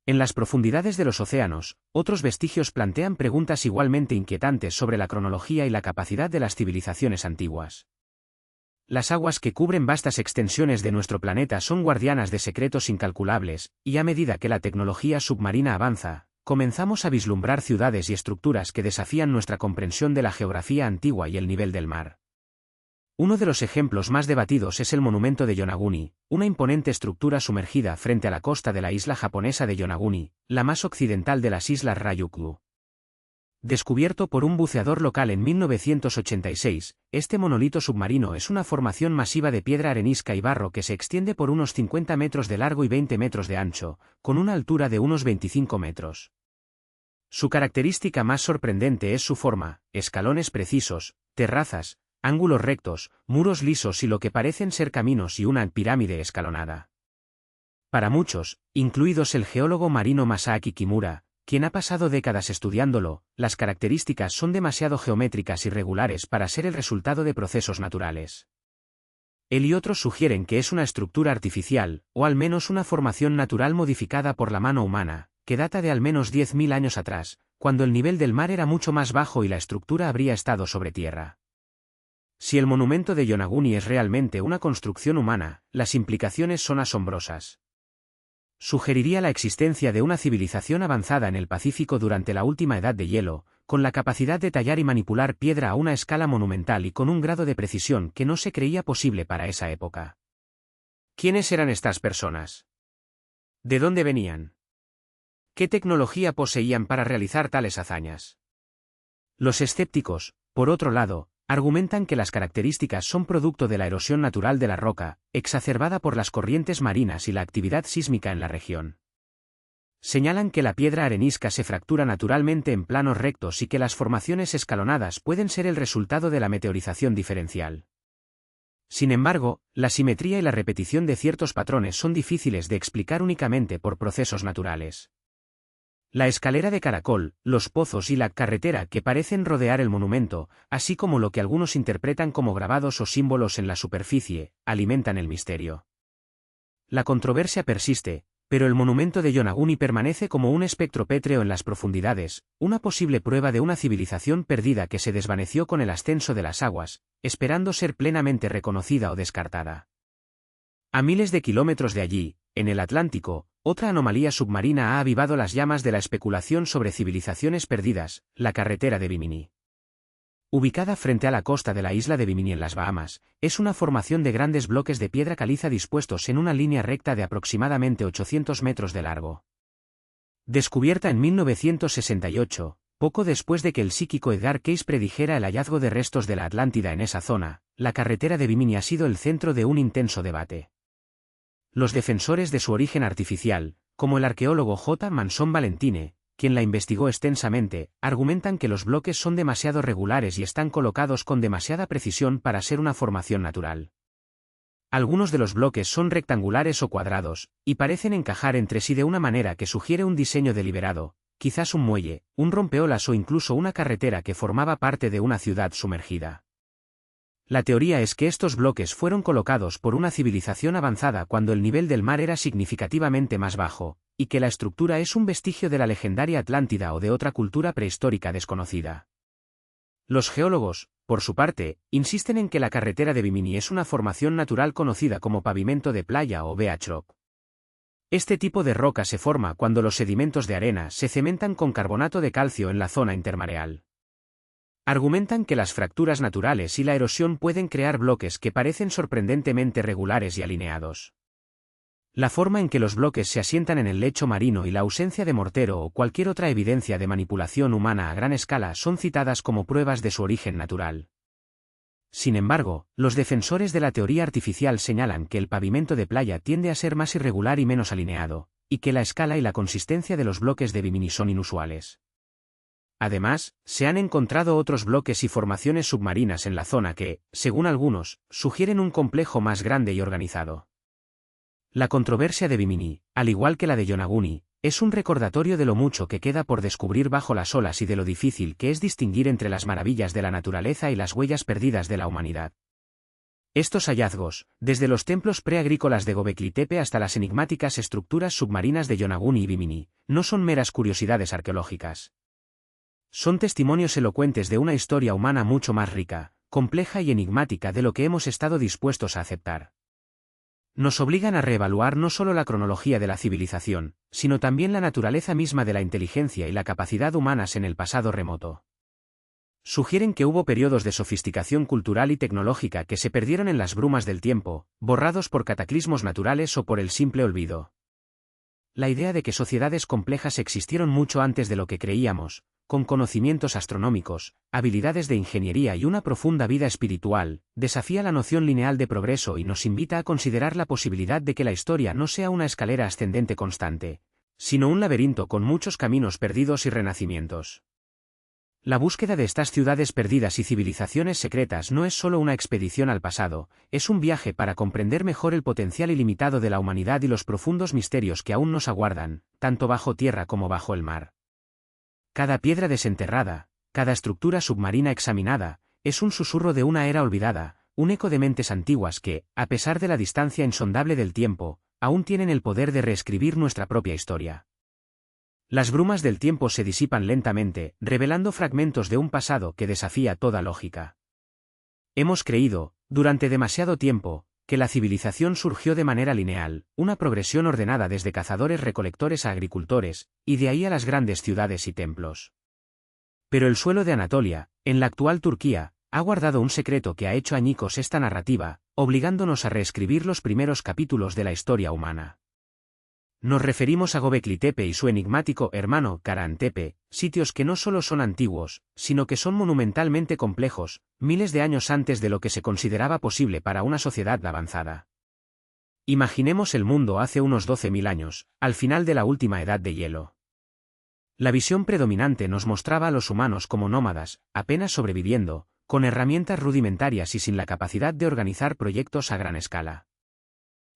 En las profundidades de los océanos, otros vestigios plantean preguntas igualmente inquietantes sobre la cronología y la capacidad de las civilizaciones antiguas. Las aguas que cubren vastas extensiones de nuestro planeta son guardianas de secretos incalculables, y a medida que la tecnología submarina avanza, comenzamos a vislumbrar ciudades y estructuras que desafían nuestra comprensión de la geografía antigua y el nivel del mar. Uno de los ejemplos más debatidos es el monumento de Yonaguni, una imponente estructura sumergida frente a la costa de la isla japonesa de Yonaguni, la más occidental de las islas Ryukyu. Descubierto por un buceador local en 1986, este monolito submarino es una formación masiva de piedra arenisca y barro que se extiende por unos 50 metros de largo y 20 metros de ancho, con una altura de unos 25 metros. Su característica más sorprendente es su forma, escalones precisos, terrazas, ángulos rectos, muros lisos y lo que parecen ser caminos y una pirámide escalonada. Para muchos, incluidos el geólogo marino Masaaki Kimura, quien ha pasado décadas estudiándolo, las características son demasiado geométricas y regulares para ser el resultado de procesos naturales. Él y otros sugieren que es una estructura artificial, o al menos una formación natural modificada por la mano humana, que data de al menos 10.000 años atrás, cuando el nivel del mar era mucho más bajo y la estructura habría estado sobre tierra. Si el monumento de Yonaguni es realmente una construcción humana, las implicaciones son asombrosas. Sugeriría la existencia de una civilización avanzada en el Pacífico durante la última edad de hielo, con la capacidad de tallar y manipular piedra a una escala monumental y con un grado de precisión que no se creía posible para esa época. ¿Quiénes eran estas personas? ¿De dónde venían? ¿Qué tecnología poseían para realizar tales hazañas? Los escépticos, por otro lado, argumentan que las características son producto de la erosión natural de la roca, exacerbada por las corrientes marinas y la actividad sísmica en la región. Señalan que la piedra arenisca se fractura naturalmente en planos rectos y que las formaciones escalonadas pueden ser el resultado de la meteorización diferencial. Sin embargo, la simetría y la repetición de ciertos patrones son difíciles de explicar únicamente por procesos naturales. La escalera de caracol, los pozos y la carretera que parecen rodear el monumento, así como lo que algunos interpretan como grabados o símbolos en la superficie, alimentan el misterio. La controversia persiste, pero el monumento de Yonaguni permanece como un espectro pétreo en las profundidades, una posible prueba de una civilización perdida que se desvaneció con el ascenso de las aguas, esperando ser plenamente reconocida o descartada. A miles de kilómetros de allí, en el Atlántico, otra anomalía submarina ha avivado las llamas de la especulación sobre civilizaciones perdidas, la carretera de Bimini. Ubicada frente a la costa de la isla de Bimini en las Bahamas, es una formación de grandes bloques de piedra caliza dispuestos en una línea recta de aproximadamente 800 metros de largo. Descubierta en 1968, poco después de que el psíquico Edgar Cayce predijera el hallazgo de restos de la Atlántida en esa zona, la carretera de Bimini ha sido el centro de un intenso debate. Los defensores de su origen artificial, como el arqueólogo J. Manson Valentine, quien la investigó extensamente, argumentan que los bloques son demasiado regulares y están colocados con demasiada precisión para ser una formación natural. Algunos de los bloques son rectangulares o cuadrados, y parecen encajar entre sí de una manera que sugiere un diseño deliberado, quizás un muelle, un rompeolas o incluso una carretera que formaba parte de una ciudad sumergida. La teoría es que estos bloques fueron colocados por una civilización avanzada cuando el nivel del mar era significativamente más bajo, y que la estructura es un vestigio de la legendaria Atlántida o de otra cultura prehistórica desconocida. Los geólogos, por su parte, insisten en que la carretera de Bimini es una formación natural conocida como pavimento de playa o beach rock. Este tipo de roca se forma cuando los sedimentos de arena se cementan con carbonato de calcio en la zona intermareal. Argumentan que las fracturas naturales y la erosión pueden crear bloques que parecen sorprendentemente regulares y alineados. La forma en que los bloques se asientan en el lecho marino y la ausencia de mortero o cualquier otra evidencia de manipulación humana a gran escala son citadas como pruebas de su origen natural. Sin embargo, los defensores de la teoría artificial señalan que el pavimento de playa tiende a ser más irregular y menos alineado, y que la escala y la consistencia de los bloques de Bimini son inusuales. Además, se han encontrado otros bloques y formaciones submarinas en la zona que, según algunos, sugieren un complejo más grande y organizado. La controversia de Bimini, al igual que la de Yonaguni, es un recordatorio de lo mucho que queda por descubrir bajo las olas y de lo difícil que es distinguir entre las maravillas de la naturaleza y las huellas perdidas de la humanidad. Estos hallazgos, desde los templos preagrícolas de Gobekli Tepe hasta las enigmáticas estructuras submarinas de Yonaguni y Bimini, no son meras curiosidades arqueológicas. Son testimonios elocuentes de una historia humana mucho más rica, compleja y enigmática de lo que hemos estado dispuestos a aceptar. Nos obligan a reevaluar no solo la cronología de la civilización, sino también la naturaleza misma de la inteligencia y la capacidad humanas en el pasado remoto. Sugieren que hubo periodos de sofisticación cultural y tecnológica que se perdieron en las brumas del tiempo, borrados por cataclismos naturales o por el simple olvido. La idea de que sociedades complejas existieron mucho antes de lo que creíamos, con conocimientos astronómicos, habilidades de ingeniería y una profunda vida espiritual, desafía la noción lineal de progreso y nos invita a considerar la posibilidad de que la historia no sea una escalera ascendente constante, sino un laberinto con muchos caminos perdidos y renacimientos. La búsqueda de estas ciudades perdidas y civilizaciones secretas no es solo una expedición al pasado, es un viaje para comprender mejor el potencial ilimitado de la humanidad y los profundos misterios que aún nos aguardan, tanto bajo tierra como bajo el mar. Cada piedra desenterrada, cada estructura submarina examinada, es un susurro de una era olvidada, un eco de mentes antiguas que, a pesar de la distancia insondable del tiempo, aún tienen el poder de reescribir nuestra propia historia. Las brumas del tiempo se disipan lentamente, revelando fragmentos de un pasado que desafía toda lógica. Hemos creído, durante demasiado tiempo, que la civilización surgió de manera lineal, una progresión ordenada desde cazadores-recolectores a agricultores, y de ahí a las grandes ciudades y templos. Pero el suelo de Anatolia, en la actual Turquía, ha guardado un secreto que ha hecho añicos esta narrativa, obligándonos a reescribir los primeros capítulos de la historia humana. Nos referimos a Gobekli Tepe y su enigmático hermano Karahan Tepe, sitios que no solo son antiguos, sino que son monumentalmente complejos, miles de años antes de lo que se consideraba posible para una sociedad avanzada. Imaginemos el mundo hace unos 12.000 años, al final de la última edad de hielo. La visión predominante nos mostraba a los humanos como nómadas, apenas sobreviviendo, con herramientas rudimentarias y sin la capacidad de organizar proyectos a gran escala.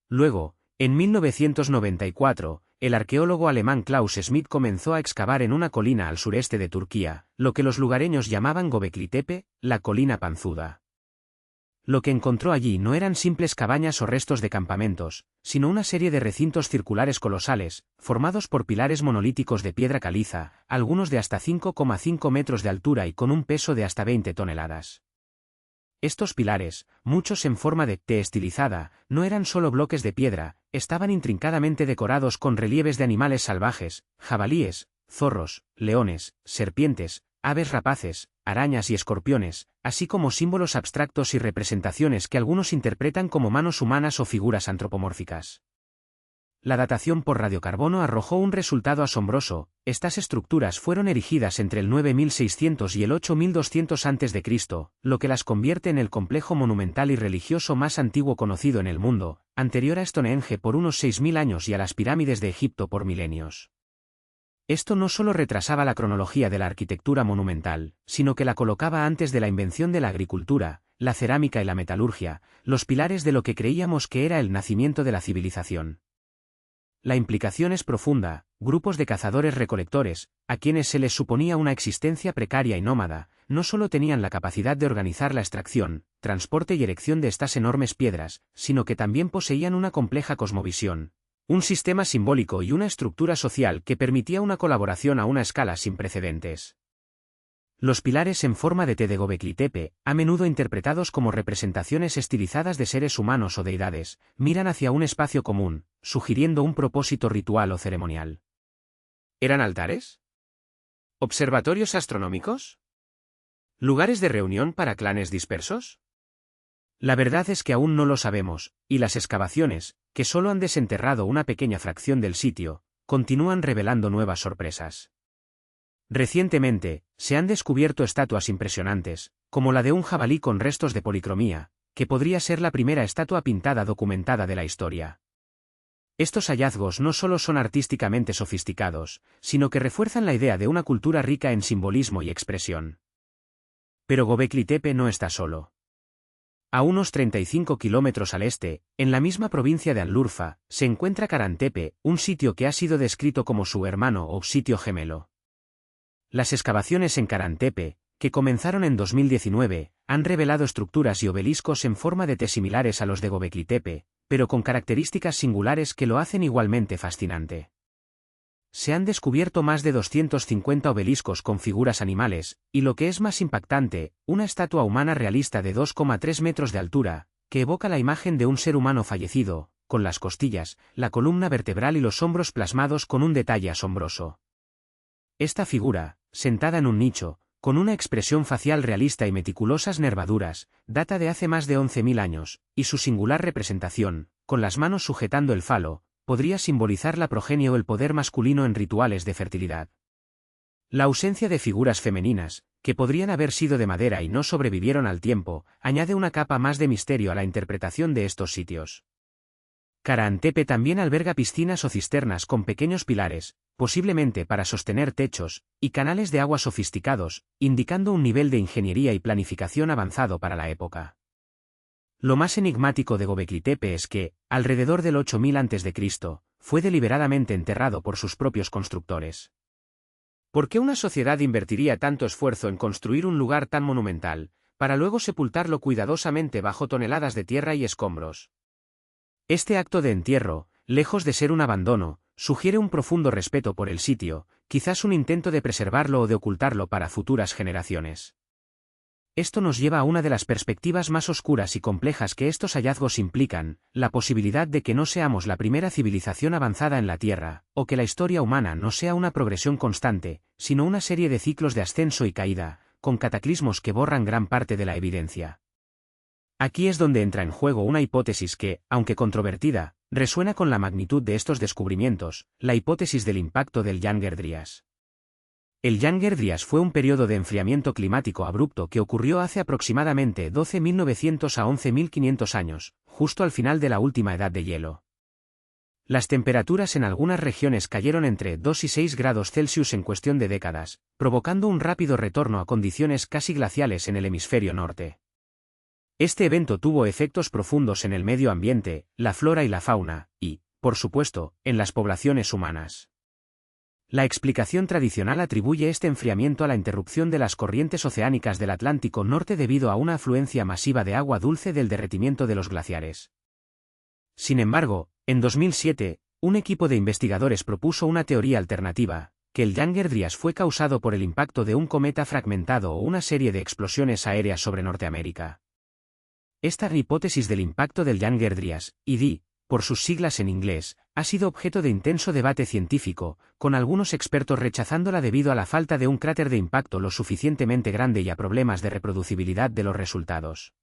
Luego, en 1994, el arqueólogo alemán Klaus Schmidt comenzó a excavar en una colina al sureste de Turquía, lo que los lugareños llamaban Gobekli Tepe, la colina panzuda. Lo que encontró allí no eran simples cabañas o restos de campamentos, sino una serie de recintos circulares colosales, formados por pilares monolíticos de piedra caliza, algunos de hasta 5,5 metros de altura y con un peso de hasta 20 toneladas. Estos pilares, muchos en forma de T estilizada, no eran solo bloques de piedra, estaban intrincadamente decorados con relieves de animales salvajes, jabalíes, zorros, leones, serpientes, aves rapaces, arañas y escorpiones, así como símbolos abstractos y representaciones que algunos interpretan como manos humanas o figuras antropomórficas. La datación por radiocarbono arrojó un resultado asombroso. Estas estructuras fueron erigidas entre el 9600 y el 8200 a.C., lo que las convierte en el complejo monumental y religioso más antiguo conocido en el mundo, anterior a Stonehenge por unos 6000 años y a las pirámides de Egipto por milenios. Esto no solo retrasaba la cronología de la arquitectura monumental, sino que la colocaba antes de la invención de la agricultura, la cerámica y la metalurgia, los pilares de lo que creíamos que era el nacimiento de la civilización. La implicación es profunda: grupos de cazadores-recolectores, a quienes se les suponía una existencia precaria y nómada, no solo tenían la capacidad de organizar la extracción, transporte y erección de estas enormes piedras, sino que también poseían una compleja cosmovisión, un sistema simbólico y una estructura social que permitía una colaboración a una escala sin precedentes. Los pilares en forma de T de Göbekli Tepe, a menudo interpretados como representaciones estilizadas de seres humanos o deidades, miran hacia un espacio común, sugiriendo un propósito ritual o ceremonial. ¿Eran altares? ¿Observatorios astronómicos? ¿Lugares de reunión para clanes dispersos? La verdad es que aún no lo sabemos, y las excavaciones, que solo han desenterrado una pequeña fracción del sitio, continúan revelando nuevas sorpresas. Recientemente, se han descubierto estatuas impresionantes, como la de un jabalí con restos de policromía, que podría ser la primera estatua pintada documentada de la historia. Estos hallazgos no solo son artísticamente sofisticados, sino que refuerzan la idea de una cultura rica en simbolismo y expresión. Pero Göbekli Tepe no está solo. A unos 35 kilómetros al este, en la misma provincia de Al-Lurfa, se encuentra Kara Tepe, un sitio que ha sido descrito como su hermano o sitio gemelo. Las excavaciones en Kara Tepe, que comenzaron en 2019, han revelado estructuras y obeliscos en forma de T similares a los de Göbekli Tepe, pero con características singulares que lo hacen igualmente fascinante. Se han descubierto más de 250 obeliscos con figuras animales, y lo que es más impactante, una estatua humana realista de 2,3 metros de altura, que evoca la imagen de un ser humano fallecido, con las costillas, la columna vertebral y los hombros plasmados con un detalle asombroso. Esta figura, sentada en un nicho, con una expresión facial realista y meticulosas nervaduras, data de hace más de 11.000 años, y su singular representación, con las manos sujetando el falo, podría simbolizar la progenie o el poder masculino en rituales de fertilidad. La ausencia de figuras femeninas, que podrían haber sido de madera y no sobrevivieron al tiempo, añade una capa más de misterio a la interpretación de estos sitios. Kara Tepe también alberga piscinas o cisternas con pequeños pilares, posiblemente para sostener techos, y canales de agua sofisticados, indicando un nivel de ingeniería y planificación avanzado para la época. Lo más enigmático de Göbekli Tepe es que, alrededor del 8000 a.C., fue deliberadamente enterrado por sus propios constructores. ¿Por qué una sociedad invertiría tanto esfuerzo en construir un lugar tan monumental, para luego sepultarlo cuidadosamente bajo toneladas de tierra y escombros? Este acto de entierro, lejos de ser un abandono, sugiere un profundo respeto por el sitio, quizás un intento de preservarlo o de ocultarlo para futuras generaciones. Esto nos lleva a una de las perspectivas más oscuras y complejas que estos hallazgos implican, la posibilidad de que no seamos la primera civilización avanzada en la Tierra, o que la historia humana no sea una progresión constante, sino una serie de ciclos de ascenso y caída, con cataclismos que borran gran parte de la evidencia. Aquí es donde entra en juego una hipótesis que, aunque controvertida, resuena con la magnitud de estos descubrimientos, la hipótesis del impacto del Younger-Dryas. El Younger-Dryas fue un periodo de enfriamiento climático abrupto que ocurrió hace aproximadamente 12.900 a 11.500 años, justo al final de la última edad de hielo. Las temperaturas en algunas regiones cayeron entre 2 y 6 grados Celsius en cuestión de décadas, provocando un rápido retorno a condiciones casi glaciales en el hemisferio norte. Este evento tuvo efectos profundos en el medio ambiente, la flora y la fauna, y, por supuesto, en las poblaciones humanas. La explicación tradicional atribuye este enfriamiento a la interrupción de las corrientes oceánicas del Atlántico Norte debido a una afluencia masiva de agua dulce del derretimiento de los glaciares. Sin embargo, en 2007, un equipo de investigadores propuso una teoría alternativa, que el Younger-Dryas fue causado por el impacto de un cometa fragmentado o una serie de explosiones aéreas sobre Norteamérica. Esta hipótesis del impacto del Younger-Dryas, ID, por sus siglas en inglés, ha sido objeto de intenso debate científico, con algunos expertos rechazándola debido a la falta de un cráter de impacto lo suficientemente grande y a problemas de reproducibilidad de los resultados.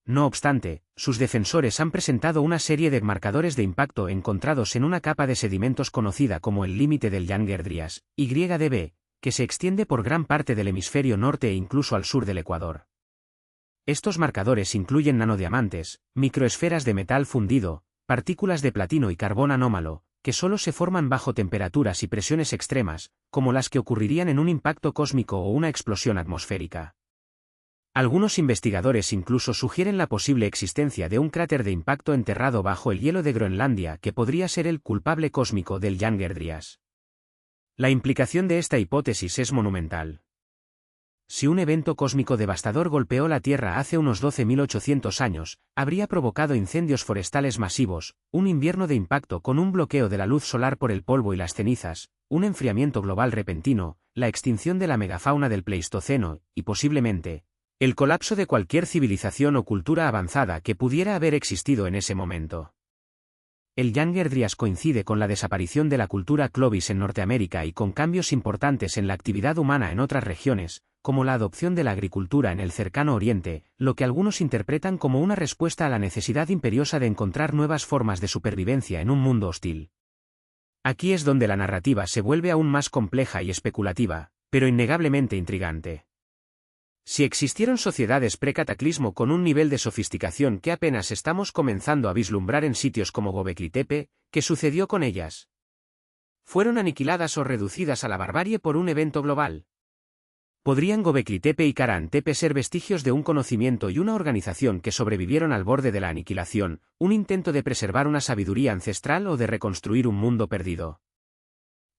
No obstante, sus defensores han presentado una serie de marcadores de impacto encontrados en una capa de sedimentos conocida como el límite del Younger-Dryas, YDB, que se extiende por gran parte del hemisferio norte e incluso al sur del Ecuador. Estos marcadores incluyen nanodiamantes, microesferas de metal fundido, partículas de platino y carbón anómalo, que solo se forman bajo temperaturas y presiones extremas, como las que ocurrirían en un impacto cósmico o una explosión atmosférica. Algunos investigadores incluso sugieren la posible existencia de un cráter de impacto enterrado bajo el hielo de Groenlandia que podría ser el culpable cósmico del Younger Dryas. La implicación de esta hipótesis es monumental. Si un evento cósmico devastador golpeó la Tierra hace unos 12.800 años, habría provocado incendios forestales masivos, un invierno de impacto con un bloqueo de la luz solar por el polvo y las cenizas, un enfriamiento global repentino, la extinción de la megafauna del Pleistoceno, y posiblemente, el colapso de cualquier civilización o cultura avanzada que pudiera haber existido en ese momento. El Younger Dryas coincide con la desaparición de la cultura Clovis en Norteamérica y con cambios importantes en la actividad humana en otras regiones, como la adopción de la agricultura en el cercano Oriente, lo que algunos interpretan como una respuesta a la necesidad imperiosa de encontrar nuevas formas de supervivencia en un mundo hostil. Aquí es donde la narrativa se vuelve aún más compleja y especulativa, pero innegablemente intrigante. Si existieron sociedades pre-cataclismo con un nivel de sofisticación que apenas estamos comenzando a vislumbrar en sitios como Göbekli Tepe, ¿qué sucedió con ellas? ¿Fueron aniquiladas o reducidas a la barbarie por un evento global? ¿Podrían Göbekli Tepe y Kara Tepe ser vestigios de un conocimiento y una organización que sobrevivieron al borde de la aniquilación, un intento de preservar una sabiduría ancestral o de reconstruir un mundo perdido?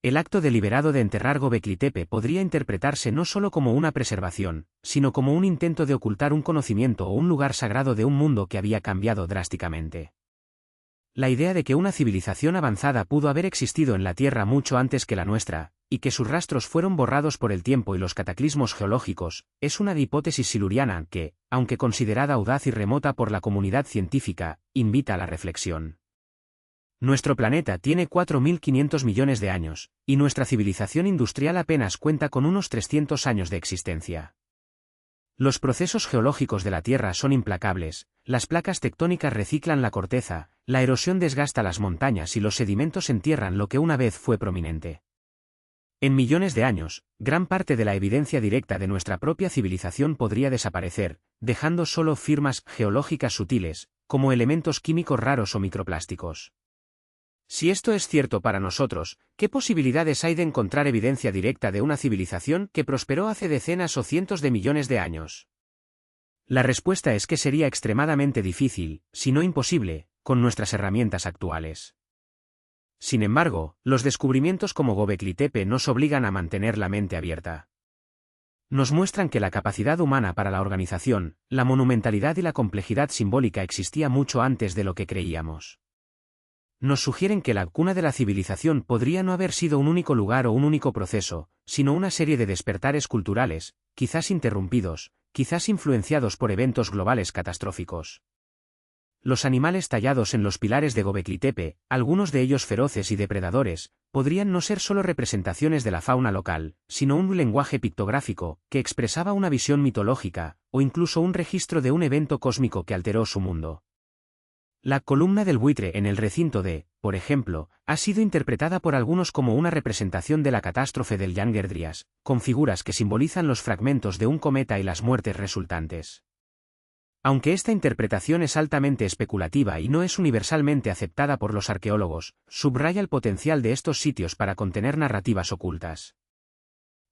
El acto deliberado de enterrar Göbekli Tepe podría interpretarse no solo como una preservación, sino como un intento de ocultar un conocimiento o un lugar sagrado de un mundo que había cambiado drásticamente. La idea de que una civilización avanzada pudo haber existido en la Tierra mucho antes que la nuestra, y que sus rastros fueron borrados por el tiempo y los cataclismos geológicos, es una hipótesis siluriana que, aunque considerada audaz y remota por la comunidad científica, invita a la reflexión. Nuestro planeta tiene 4.500 millones de años, y nuestra civilización industrial apenas cuenta con unos 300 años de existencia. Los procesos geológicos de la Tierra son implacables, las placas tectónicas reciclan la corteza, la erosión desgasta las montañas y los sedimentos entierran lo que una vez fue prominente. En millones de años, gran parte de la evidencia directa de nuestra propia civilización podría desaparecer, dejando solo firmas geológicas sutiles, como elementos químicos raros o microplásticos. Si esto es cierto para nosotros, ¿qué posibilidades hay de encontrar evidencia directa de una civilización que prosperó hace decenas o cientos de millones de años? La respuesta es que sería extremadamente difícil, si no imposible, con nuestras herramientas actuales. Sin embargo, los descubrimientos como Göbekli Tepe nos obligan a mantener la mente abierta. Nos muestran que la capacidad humana para la organización, la monumentalidad y la complejidad simbólica existía mucho antes de lo que creíamos. Nos sugieren que la cuna de la civilización podría no haber sido un único lugar o un único proceso, sino una serie de despertares culturales, quizás interrumpidos, quizás influenciados por eventos globales catastróficos. Los animales tallados en los pilares de Göbekli Tepe, algunos de ellos feroces y depredadores, podrían no ser solo representaciones de la fauna local, sino un lenguaje pictográfico, que expresaba una visión mitológica, o incluso un registro de un evento cósmico que alteró su mundo. La columna del buitre en el recinto de, por ejemplo, ha sido interpretada por algunos como una representación de la catástrofe del Younger Dryas, con figuras que simbolizan los fragmentos de un cometa y las muertes resultantes. Aunque esta interpretación es altamente especulativa y no es universalmente aceptada por los arqueólogos, subraya el potencial de estos sitios para contener narrativas ocultas.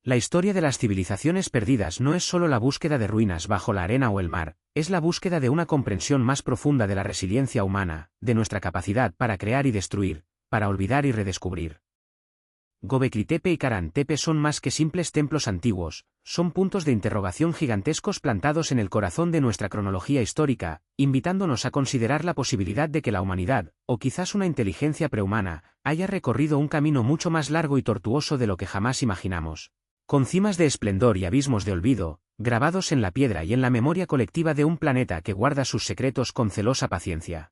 La historia de las civilizaciones perdidas no es solo la búsqueda de ruinas bajo la arena o el mar, es la búsqueda de una comprensión más profunda de la resiliencia humana, de nuestra capacidad para crear y destruir, para olvidar y redescubrir. Göbekli Tepe y Kara Tepe son más que simples templos antiguos, son puntos de interrogación gigantescos plantados en el corazón de nuestra cronología histórica, invitándonos a considerar la posibilidad de que la humanidad, o quizás una inteligencia prehumana, haya recorrido un camino mucho más largo y tortuoso de lo que jamás imaginamos. Con cimas de esplendor y abismos de olvido, grabados en la piedra y en la memoria colectiva de un planeta que guarda sus secretos con celosa paciencia.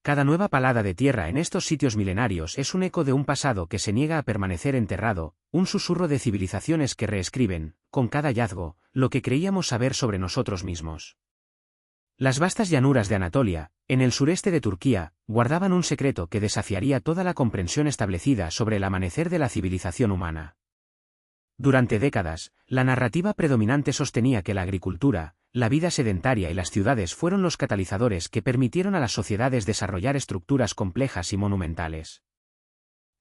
Cada nueva palada de tierra en estos sitios milenarios es un eco de un pasado que se niega a permanecer enterrado, un susurro de civilizaciones que reescriben, con cada hallazgo, lo que creíamos saber sobre nosotros mismos. Las vastas llanuras de Anatolia, en el sureste de Turquía, guardaban un secreto que desafiaría toda la comprensión establecida sobre el amanecer de la civilización humana. Durante décadas, la narrativa predominante sostenía que la agricultura, la vida sedentaria y las ciudades fueron los catalizadores que permitieron a las sociedades desarrollar estructuras complejas y monumentales.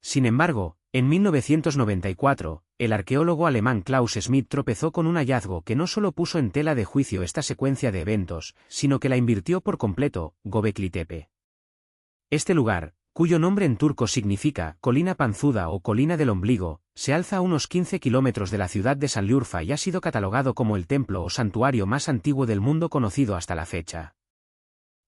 Sin embargo, en 1994, el arqueólogo alemán Klaus Schmidt tropezó con un hallazgo que no solo puso en tela de juicio esta secuencia de eventos, sino que la invirtió por completo: Göbekli Tepe. Este lugar, cuyo nombre en turco significa colina panzuda o colina del ombligo, se alza a unos 15 kilómetros de la ciudad de Sanliurfa y ha sido catalogado como el templo o santuario más antiguo del mundo conocido hasta la fecha.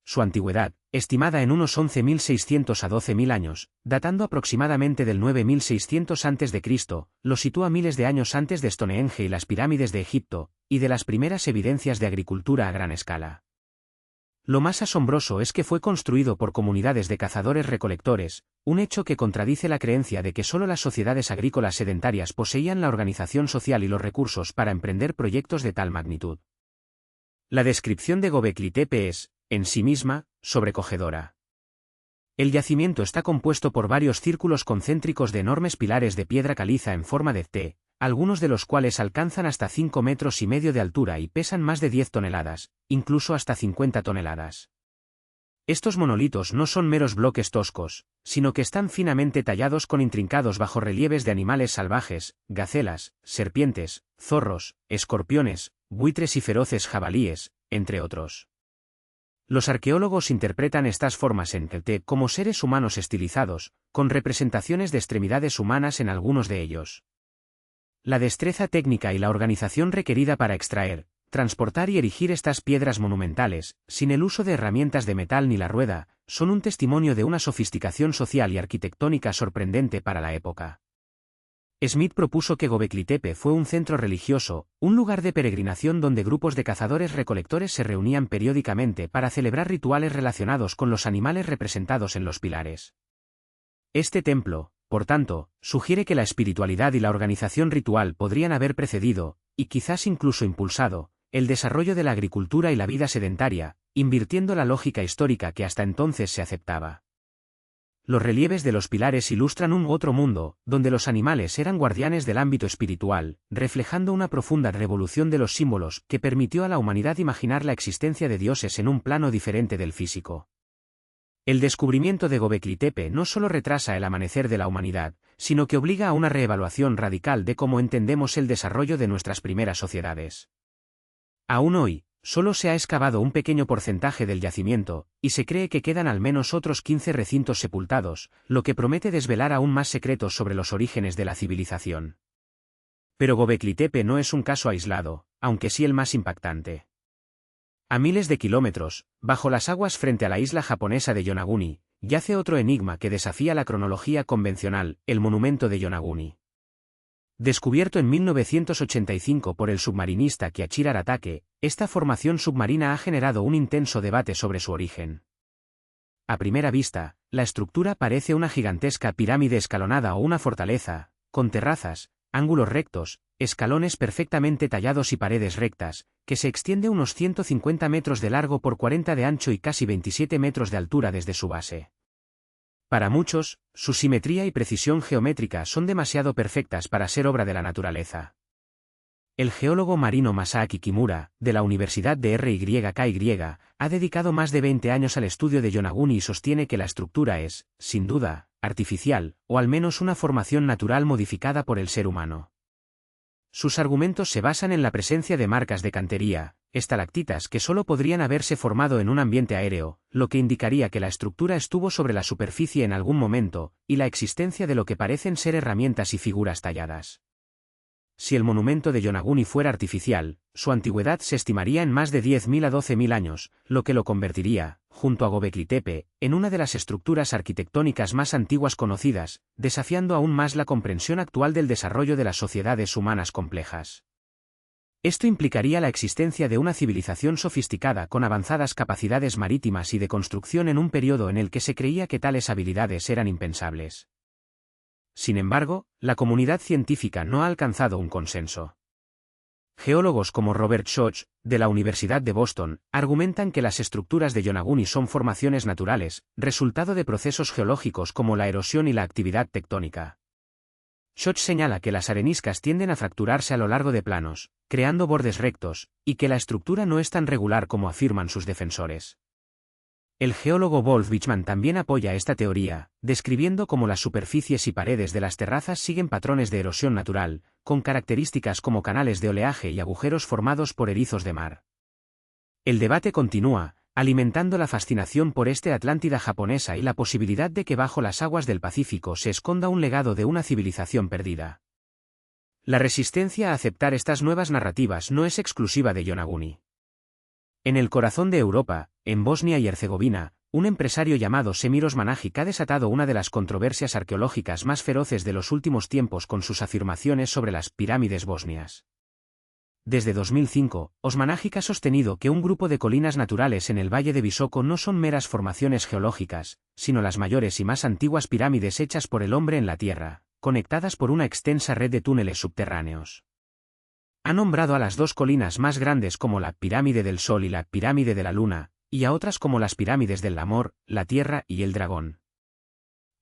Su antigüedad, estimada en unos 11.600 a 12.000 años, datando aproximadamente del 9.600 a.C., lo sitúa miles de años antes de Stonehenge y las pirámides de Egipto, y de las primeras evidencias de agricultura a gran escala. Lo más asombroso es que fue construido por comunidades de cazadores-recolectores, un hecho que contradice la creencia de que solo las sociedades agrícolas sedentarias poseían la organización social y los recursos para emprender proyectos de tal magnitud. La descripción de Göbekli Tepe es, en sí misma, sobrecogedora. El yacimiento está compuesto por varios círculos concéntricos de enormes pilares de piedra caliza en forma de T, algunos de los cuales alcanzan hasta 5,5 metros de altura y pesan más de 10 toneladas, incluso hasta 50 toneladas. Estos monolitos no son meros bloques toscos, sino que están finamente tallados con intrincados bajorrelieves de animales salvajes, gacelas, serpientes, zorros, escorpiones, buitres y feroces jabalíes, entre otros. Los arqueólogos interpretan estas formas en T como seres humanos estilizados, con representaciones de extremidades humanas en algunos de ellos. La destreza técnica y la organización requerida para extraer, transportar y erigir estas piedras monumentales, sin el uso de herramientas de metal ni la rueda, son un testimonio de una sofisticación social y arquitectónica sorprendente para la época. Schmidt propuso que Göbekli Tepe fue un centro religioso, un lugar de peregrinación donde grupos de cazadores-recolectores se reunían periódicamente para celebrar rituales relacionados con los animales representados en los pilares. Este templo, por tanto, sugiere que la espiritualidad y la organización ritual podrían haber precedido, y quizás incluso impulsado, el desarrollo de la agricultura y la vida sedentaria, invirtiendo la lógica histórica que hasta entonces se aceptaba. Los relieves de los pilares ilustran un otro mundo, donde los animales eran guardianes del ámbito espiritual, reflejando una profunda revolución de los símbolos que permitió a la humanidad imaginar la existencia de dioses en un plano diferente del físico. El descubrimiento de Göbekli Tepe no solo retrasa el amanecer de la humanidad, sino que obliga a una reevaluación radical de cómo entendemos el desarrollo de nuestras primeras sociedades. Aún hoy, solo se ha excavado un pequeño porcentaje del yacimiento, y se cree que quedan al menos otros 15 recintos sepultados, lo que promete desvelar aún más secretos sobre los orígenes de la civilización. Pero Göbekli Tepe no es un caso aislado, aunque sí el más impactante. A miles de kilómetros, bajo las aguas frente a la isla japonesa de Yonaguni, yace otro enigma que desafía la cronología convencional: el monumento de Yonaguni. Descubierto en 1985 por el submarinista Kiichiro Aratake, esta formación submarina ha generado un intenso debate sobre su origen. A primera vista, la estructura parece una gigantesca pirámide escalonada o una fortaleza, con terrazas, ángulos rectos, escalones perfectamente tallados y paredes rectas, que se extiende unos 150 metros de largo por 40 de ancho y casi 27 metros de altura desde su base. Para muchos, su simetría y precisión geométrica son demasiado perfectas para ser obra de la naturaleza. El geólogo marino Masaaki Kimura, de la Universidad de RYKY, ha dedicado más de 20 años al estudio de Yonaguni y sostiene que la estructura es, sin duda, artificial, o al menos una formación natural modificada por el ser humano. Sus argumentos se basan en la presencia de marcas de cantería, estalactitas que solo podrían haberse formado en un ambiente aéreo, lo que indicaría que la estructura estuvo sobre la superficie en algún momento, y la existencia de lo que parecen ser herramientas y figuras talladas. Si el monumento de Yonaguni fuera artificial, su antigüedad se estimaría en más de 10.000 a 12.000 años, lo que lo convertiría, junto a Göbekli Tepe, en una de las estructuras arquitectónicas más antiguas conocidas, desafiando aún más la comprensión actual del desarrollo de las sociedades humanas complejas. Esto implicaría la existencia de una civilización sofisticada con avanzadas capacidades marítimas y de construcción en un periodo en el que se creía que tales habilidades eran impensables. Sin embargo, la comunidad científica no ha alcanzado un consenso. Geólogos como Robert Schoch, de la Universidad de Boston, argumentan que las estructuras de Yonaguni son formaciones naturales, resultado de procesos geológicos como la erosión y la actividad tectónica. Schoch señala que las areniscas tienden a fracturarse a lo largo de planos, creando bordes rectos, y que la estructura no es tan regular como afirman sus defensores. El geólogo Wolf Bichmann también apoya esta teoría, describiendo cómo las superficies y paredes de las terrazas siguen patrones de erosión natural, con características como canales de oleaje y agujeros formados por erizos de mar. El debate continúa, alimentando la fascinación por esta Atlántida japonesa y la posibilidad de que bajo las aguas del Pacífico se esconda un legado de una civilización perdida. La resistencia a aceptar estas nuevas narrativas no es exclusiva de Yonaguni. En el corazón de Europa, en Bosnia y Herzegovina, un empresario llamado Semir Osmanagić ha desatado una de las controversias arqueológicas más feroces de los últimos tiempos con sus afirmaciones sobre las pirámides bosnias. Desde 2005, Osmanagić ha sostenido que un grupo de colinas naturales en el Valle de Visoko no son meras formaciones geológicas, sino las mayores y más antiguas pirámides hechas por el hombre en la Tierra, conectadas por una extensa red de túneles subterráneos. Ha nombrado a las dos colinas más grandes como la Pirámide del Sol y la Pirámide de la Luna, y a otras como las pirámides del Amor, la Tierra y el Dragón.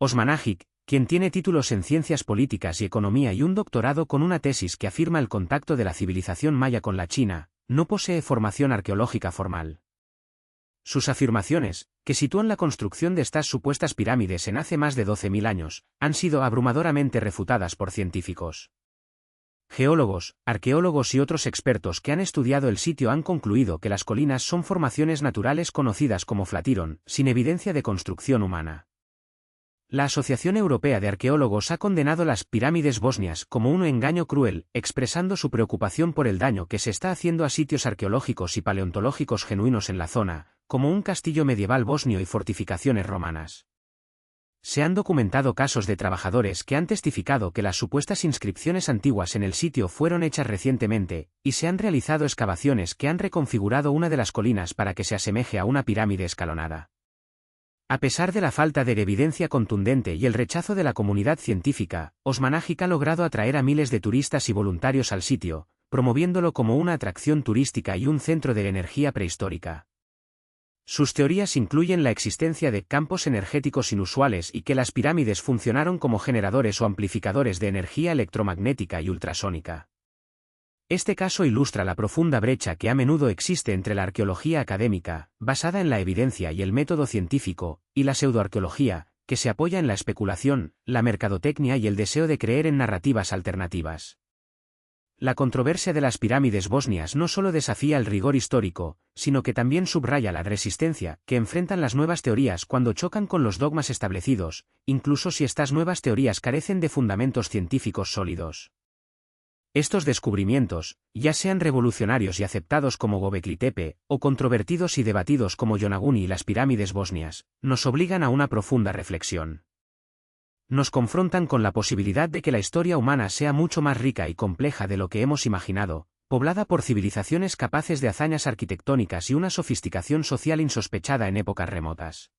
Osmanagić, quien tiene títulos en ciencias políticas y economía y un doctorado con una tesis que afirma el contacto de la civilización maya con la China, no posee formación arqueológica formal. Sus afirmaciones, que sitúan la construcción de estas supuestas pirámides en hace más de 12.000 años, han sido abrumadoramente refutadas por científicos. Geólogos, arqueólogos y otros expertos que han estudiado el sitio han concluido que las colinas son formaciones naturales conocidas como Flatiron, sin evidencia de construcción humana. La Asociación Europea de Arqueólogos ha condenado las pirámides bosnias como un engaño cruel, expresando su preocupación por el daño que se está haciendo a sitios arqueológicos y paleontológicos genuinos en la zona, como un castillo medieval bosnio y fortificaciones romanas. Se han documentado casos de trabajadores que han testificado que las supuestas inscripciones antiguas en el sitio fueron hechas recientemente, y se han realizado excavaciones que han reconfigurado una de las colinas para que se asemeje a una pirámide escalonada. A pesar de la falta de evidencia contundente y el rechazo de la comunidad científica, Osmanagić ha logrado atraer a miles de turistas y voluntarios al sitio, promoviéndolo como una atracción turística y un centro de energía prehistórica. Sus teorías incluyen la existencia de campos energéticos inusuales y que las pirámides funcionaron como generadores o amplificadores de energía electromagnética y ultrasónica. Este caso ilustra la profunda brecha que a menudo existe entre la arqueología académica, basada en la evidencia y el método científico, y la pseudoarqueología, que se apoya en la especulación, la mercadotecnia y el deseo de creer en narrativas alternativas. La controversia de las pirámides bosnias no solo desafía el rigor histórico, sino que también subraya la resistencia que enfrentan las nuevas teorías cuando chocan con los dogmas establecidos, incluso si estas nuevas teorías carecen de fundamentos científicos sólidos. Estos descubrimientos, ya sean revolucionarios y aceptados como Göbekli Tepe, o controvertidos y debatidos como Yonaguni y las pirámides bosnias, nos obligan a una profunda reflexión. Nos confrontan con la posibilidad de que la historia humana sea mucho más rica y compleja de lo que hemos imaginado, poblada por civilizaciones capaces de hazañas arquitectónicas y una sofisticación social insospechada en épocas remotas.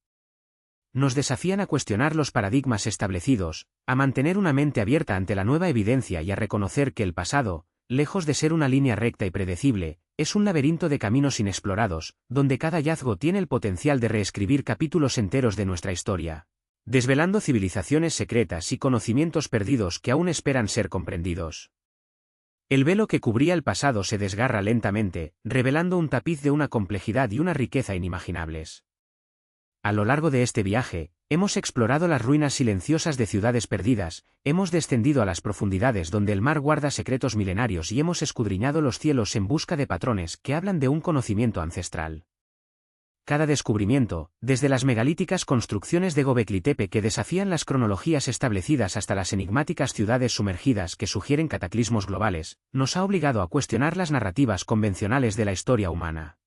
Nos desafían a cuestionar los paradigmas establecidos, a mantener una mente abierta ante la nueva evidencia y a reconocer que el pasado, lejos de ser una línea recta y predecible, es un laberinto de caminos inexplorados, donde cada hallazgo tiene el potencial de reescribir capítulos enteros de nuestra historia, desvelando civilizaciones secretas y conocimientos perdidos que aún esperan ser comprendidos. El velo que cubría el pasado se desgarra lentamente, revelando un tapiz de una complejidad y una riqueza inimaginables. A lo largo de este viaje, hemos explorado las ruinas silenciosas de ciudades perdidas, hemos descendido a las profundidades donde el mar guarda secretos milenarios y hemos escudriñado los cielos en busca de patrones que hablan de un conocimiento ancestral. Cada descubrimiento, desde las megalíticas construcciones de Göbekli Tepe que desafían las cronologías establecidas hasta las enigmáticas ciudades sumergidas que sugieren cataclismos globales, nos ha obligado a cuestionar las narrativas convencionales de la historia humana.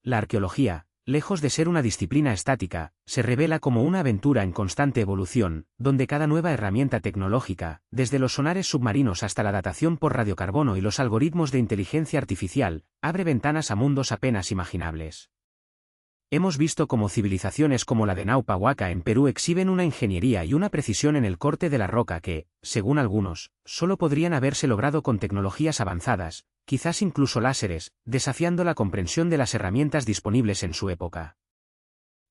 La arqueología, lejos de ser una disciplina estática, se revela como una aventura en constante evolución, donde cada nueva herramienta tecnológica, desde los sonares submarinos hasta la datación por radiocarbono y los algoritmos de inteligencia artificial, abre ventanas a mundos apenas imaginables. Hemos visto cómo civilizaciones como la de Naupa Huaca en Perú exhiben una ingeniería y una precisión en el corte de la roca que, según algunos, solo podrían haberse logrado con tecnologías avanzadas, quizás incluso láseres, desafiando la comprensión de las herramientas disponibles en su época.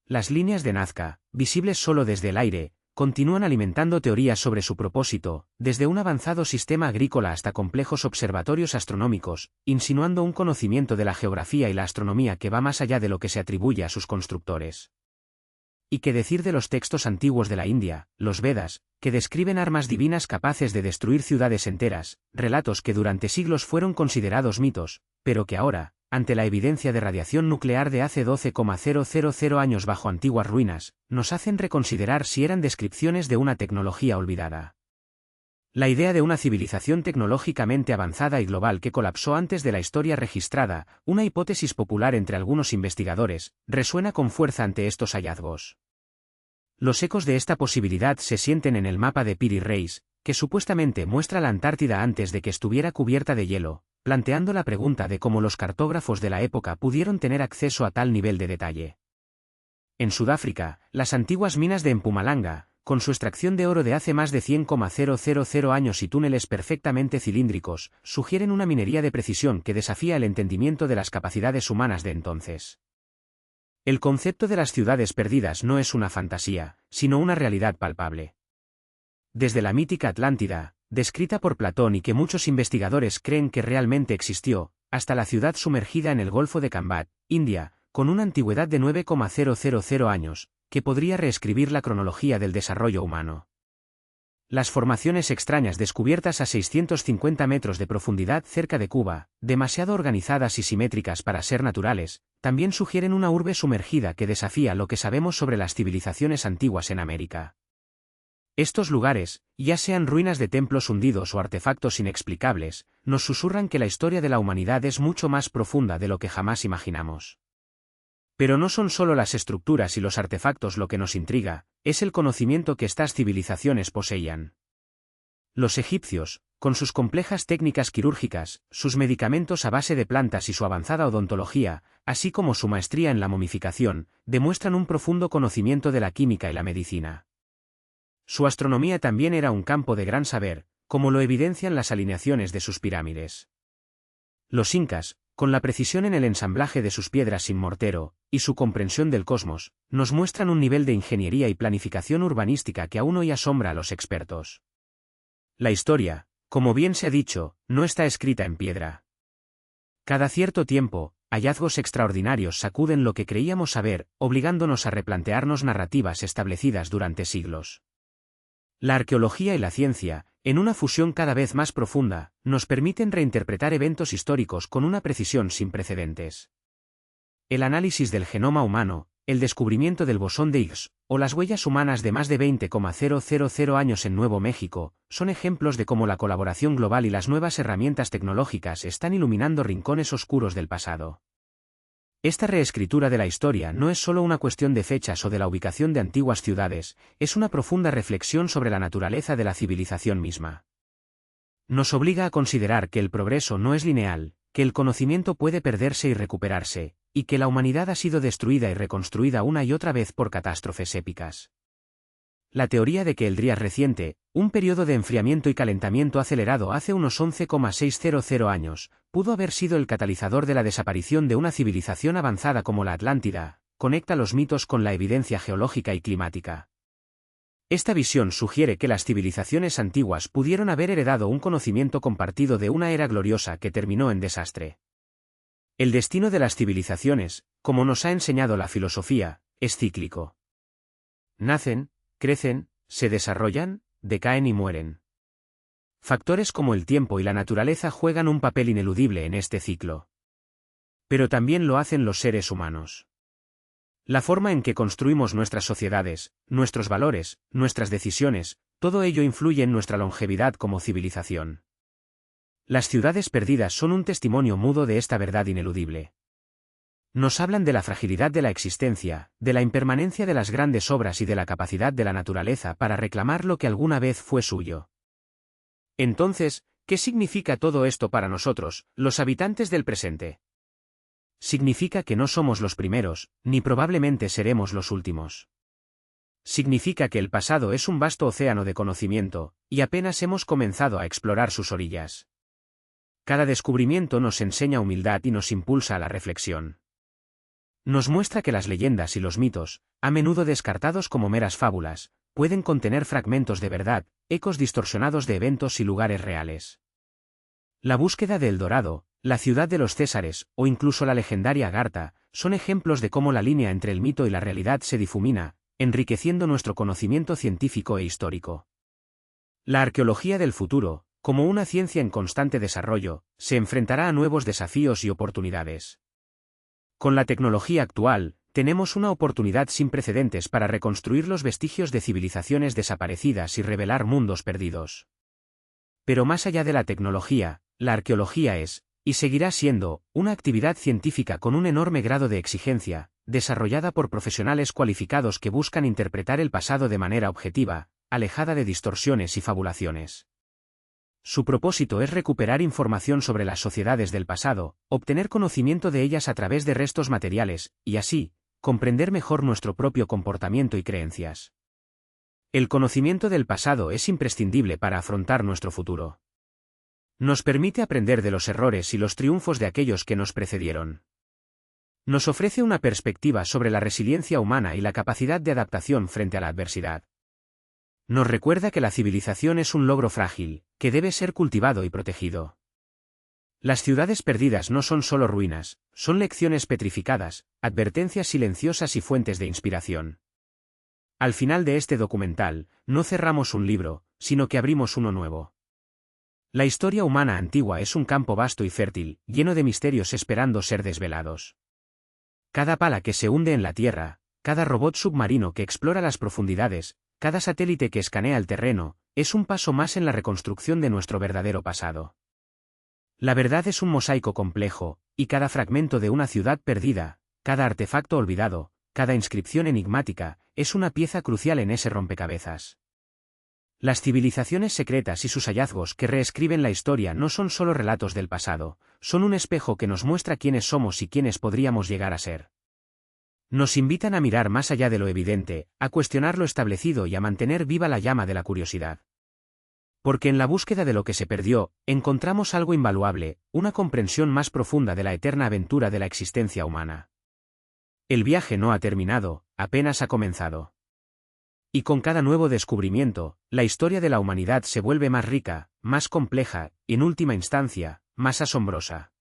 Las líneas de Nazca, visibles solo desde el aire, continúan alimentando teorías sobre su propósito, desde un avanzado sistema agrícola hasta complejos observatorios astronómicos, insinuando un conocimiento de la geografía y la astronomía que va más allá de lo que se atribuye a sus constructores. ¿Y qué decir de los textos antiguos de la India, los Vedas, que describen armas divinas capaces de destruir ciudades enteras, relatos que durante siglos fueron considerados mitos, pero que ahora, ante la evidencia de radiación nuclear de hace 12,000 años bajo antiguas ruinas, nos hacen reconsiderar si eran descripciones de una tecnología olvidada? La idea de una civilización tecnológicamente avanzada y global que colapsó antes de la historia registrada, una hipótesis popular entre algunos investigadores, resuena con fuerza ante estos hallazgos. Los ecos de esta posibilidad se sienten en el mapa de Piri Reis, que supuestamente muestra la Antártida antes de que estuviera cubierta de hielo, planteando la pregunta de cómo los cartógrafos de la época pudieron tener acceso a tal nivel de detalle. En Sudáfrica, las antiguas minas de Mpumalanga, con su extracción de oro de hace más de 100,000 años y túneles perfectamente cilíndricos, sugieren una minería de precisión que desafía el entendimiento de las capacidades humanas de entonces. El concepto de las ciudades perdidas no es una fantasía, sino una realidad palpable. Desde la mítica Atlántida, descrita por Platón y que muchos investigadores creen que realmente existió, hasta la ciudad sumergida en el Golfo de Kambat, India, con una antigüedad de 9,000 años, que podría reescribir la cronología del desarrollo humano. Las formaciones extrañas descubiertas a 650 metros de profundidad cerca de Cuba, demasiado organizadas y simétricas para ser naturales, también sugieren una urbe sumergida que desafía lo que sabemos sobre las civilizaciones antiguas en América. Estos lugares, ya sean ruinas de templos hundidos o artefactos inexplicables, nos susurran que la historia de la humanidad es mucho más profunda de lo que jamás imaginamos. Pero no son solo las estructuras y los artefactos lo que nos intriga, es el conocimiento que estas civilizaciones poseían. Los egipcios, con sus complejas técnicas quirúrgicas, sus medicamentos a base de plantas y su avanzada odontología, así como su maestría en la momificación, demuestran un profundo conocimiento de la química y la medicina. Su astronomía también era un campo de gran saber, como lo evidencian las alineaciones de sus pirámides. Los incas, con la precisión en el ensamblaje de sus piedras sin mortero, y su comprensión del cosmos, nos muestran un nivel de ingeniería y planificación urbanística que aún hoy asombra a los expertos. La historia, como bien se ha dicho, no está escrita en piedra. Cada cierto tiempo, hallazgos extraordinarios sacuden lo que creíamos saber, obligándonos a replantearnos narrativas establecidas durante siglos. La arqueología y la ciencia, en una fusión cada vez más profunda, nos permiten reinterpretar eventos históricos con una precisión sin precedentes. El análisis del genoma humano, el descubrimiento del bosón de Higgs, o las huellas humanas de más de 20,000 años en Nuevo México, son ejemplos de cómo la colaboración global y las nuevas herramientas tecnológicas están iluminando rincones oscuros del pasado. Esta reescritura de la historia no es solo una cuestión de fechas o de la ubicación de antiguas ciudades, es una profunda reflexión sobre la naturaleza de la civilización misma. Nos obliga a considerar que el progreso no es lineal, que el conocimiento puede perderse y recuperarse, y que la humanidad ha sido destruida y reconstruida una y otra vez por catástrofes épicas. La teoría de que el Trias reciente, un periodo de enfriamiento y calentamiento acelerado hace unos 11,600 años, pudo haber sido el catalizador de la desaparición de una civilización avanzada como la Atlántida, conecta los mitos con la evidencia geológica y climática. Esta visión sugiere que las civilizaciones antiguas pudieron haber heredado un conocimiento compartido de una era gloriosa que terminó en desastre. El destino de las civilizaciones, como nos ha enseñado la filosofía, es cíclico. Nacen, crecen, se desarrollan, decaen y mueren. Factores como el tiempo y la naturaleza juegan un papel ineludible en este ciclo. Pero también lo hacen los seres humanos. La forma en que construimos nuestras sociedades, nuestros valores, nuestras decisiones, todo ello influye en nuestra longevidad como civilización. Las ciudades perdidas son un testimonio mudo de esta verdad ineludible. Nos hablan de la fragilidad de la existencia, de la impermanencia de las grandes obras y de la capacidad de la naturaleza para reclamar lo que alguna vez fue suyo. Entonces, ¿qué significa todo esto para nosotros, los habitantes del presente? Significa que no somos los primeros, ni probablemente seremos los últimos. Significa que el pasado es un vasto océano de conocimiento, y apenas hemos comenzado a explorar sus orillas. Cada descubrimiento nos enseña humildad y nos impulsa a la reflexión. Nos muestra que las leyendas y los mitos, a menudo descartados como meras fábulas, pueden contener fragmentos de verdad, ecos distorsionados de eventos y lugares reales. La búsqueda de El Dorado, la ciudad de los Césares, o incluso la legendaria Agartha, son ejemplos de cómo la línea entre el mito y la realidad se difumina, enriqueciendo nuestro conocimiento científico e histórico. La arqueología del futuro, como una ciencia en constante desarrollo, se enfrentará a nuevos desafíos y oportunidades. Con la tecnología actual, tenemos una oportunidad sin precedentes para reconstruir los vestigios de civilizaciones desaparecidas y revelar mundos perdidos. Pero más allá de la tecnología, la arqueología es, y seguirá siendo, una actividad científica con un enorme grado de exigencia, desarrollada por profesionales cualificados que buscan interpretar el pasado de manera objetiva, alejada de distorsiones y fabulaciones. Su propósito es recuperar información sobre las sociedades del pasado, obtener conocimiento de ellas a través de restos materiales, y así, comprender mejor nuestro propio comportamiento y creencias. El conocimiento del pasado es imprescindible para afrontar nuestro futuro. Nos permite aprender de los errores y los triunfos de aquellos que nos precedieron. Nos ofrece una perspectiva sobre la resiliencia humana y la capacidad de adaptación frente a la adversidad. Nos recuerda que la civilización es un logro frágil, que debe ser cultivado y protegido. Las ciudades perdidas no son solo ruinas, son lecciones petrificadas, advertencias silenciosas y fuentes de inspiración. Al final de este documental, no cerramos un libro, sino que abrimos uno nuevo. La historia humana antigua es un campo vasto y fértil, lleno de misterios esperando ser desvelados. Cada pala que se hunde en la Tierra, cada robot submarino que explora las profundidades, cada satélite que escanea el terreno, es un paso más en la reconstrucción de nuestro verdadero pasado. La verdad es un mosaico complejo, y cada fragmento de una ciudad perdida, cada artefacto olvidado, cada inscripción enigmática, es una pieza crucial en ese rompecabezas. Las civilizaciones secretas y sus hallazgos que reescriben la historia no son solo relatos del pasado, son un espejo que nos muestra quiénes somos y quiénes podríamos llegar a ser. Nos invitan a mirar más allá de lo evidente, a cuestionar lo establecido y a mantener viva la llama de la curiosidad. Porque en la búsqueda de lo que se perdió, encontramos algo invaluable, una comprensión más profunda de la eterna aventura de la existencia humana. El viaje no ha terminado, apenas ha comenzado. Y con cada nuevo descubrimiento, la historia de la humanidad se vuelve más rica, más compleja, y en última instancia, más asombrosa.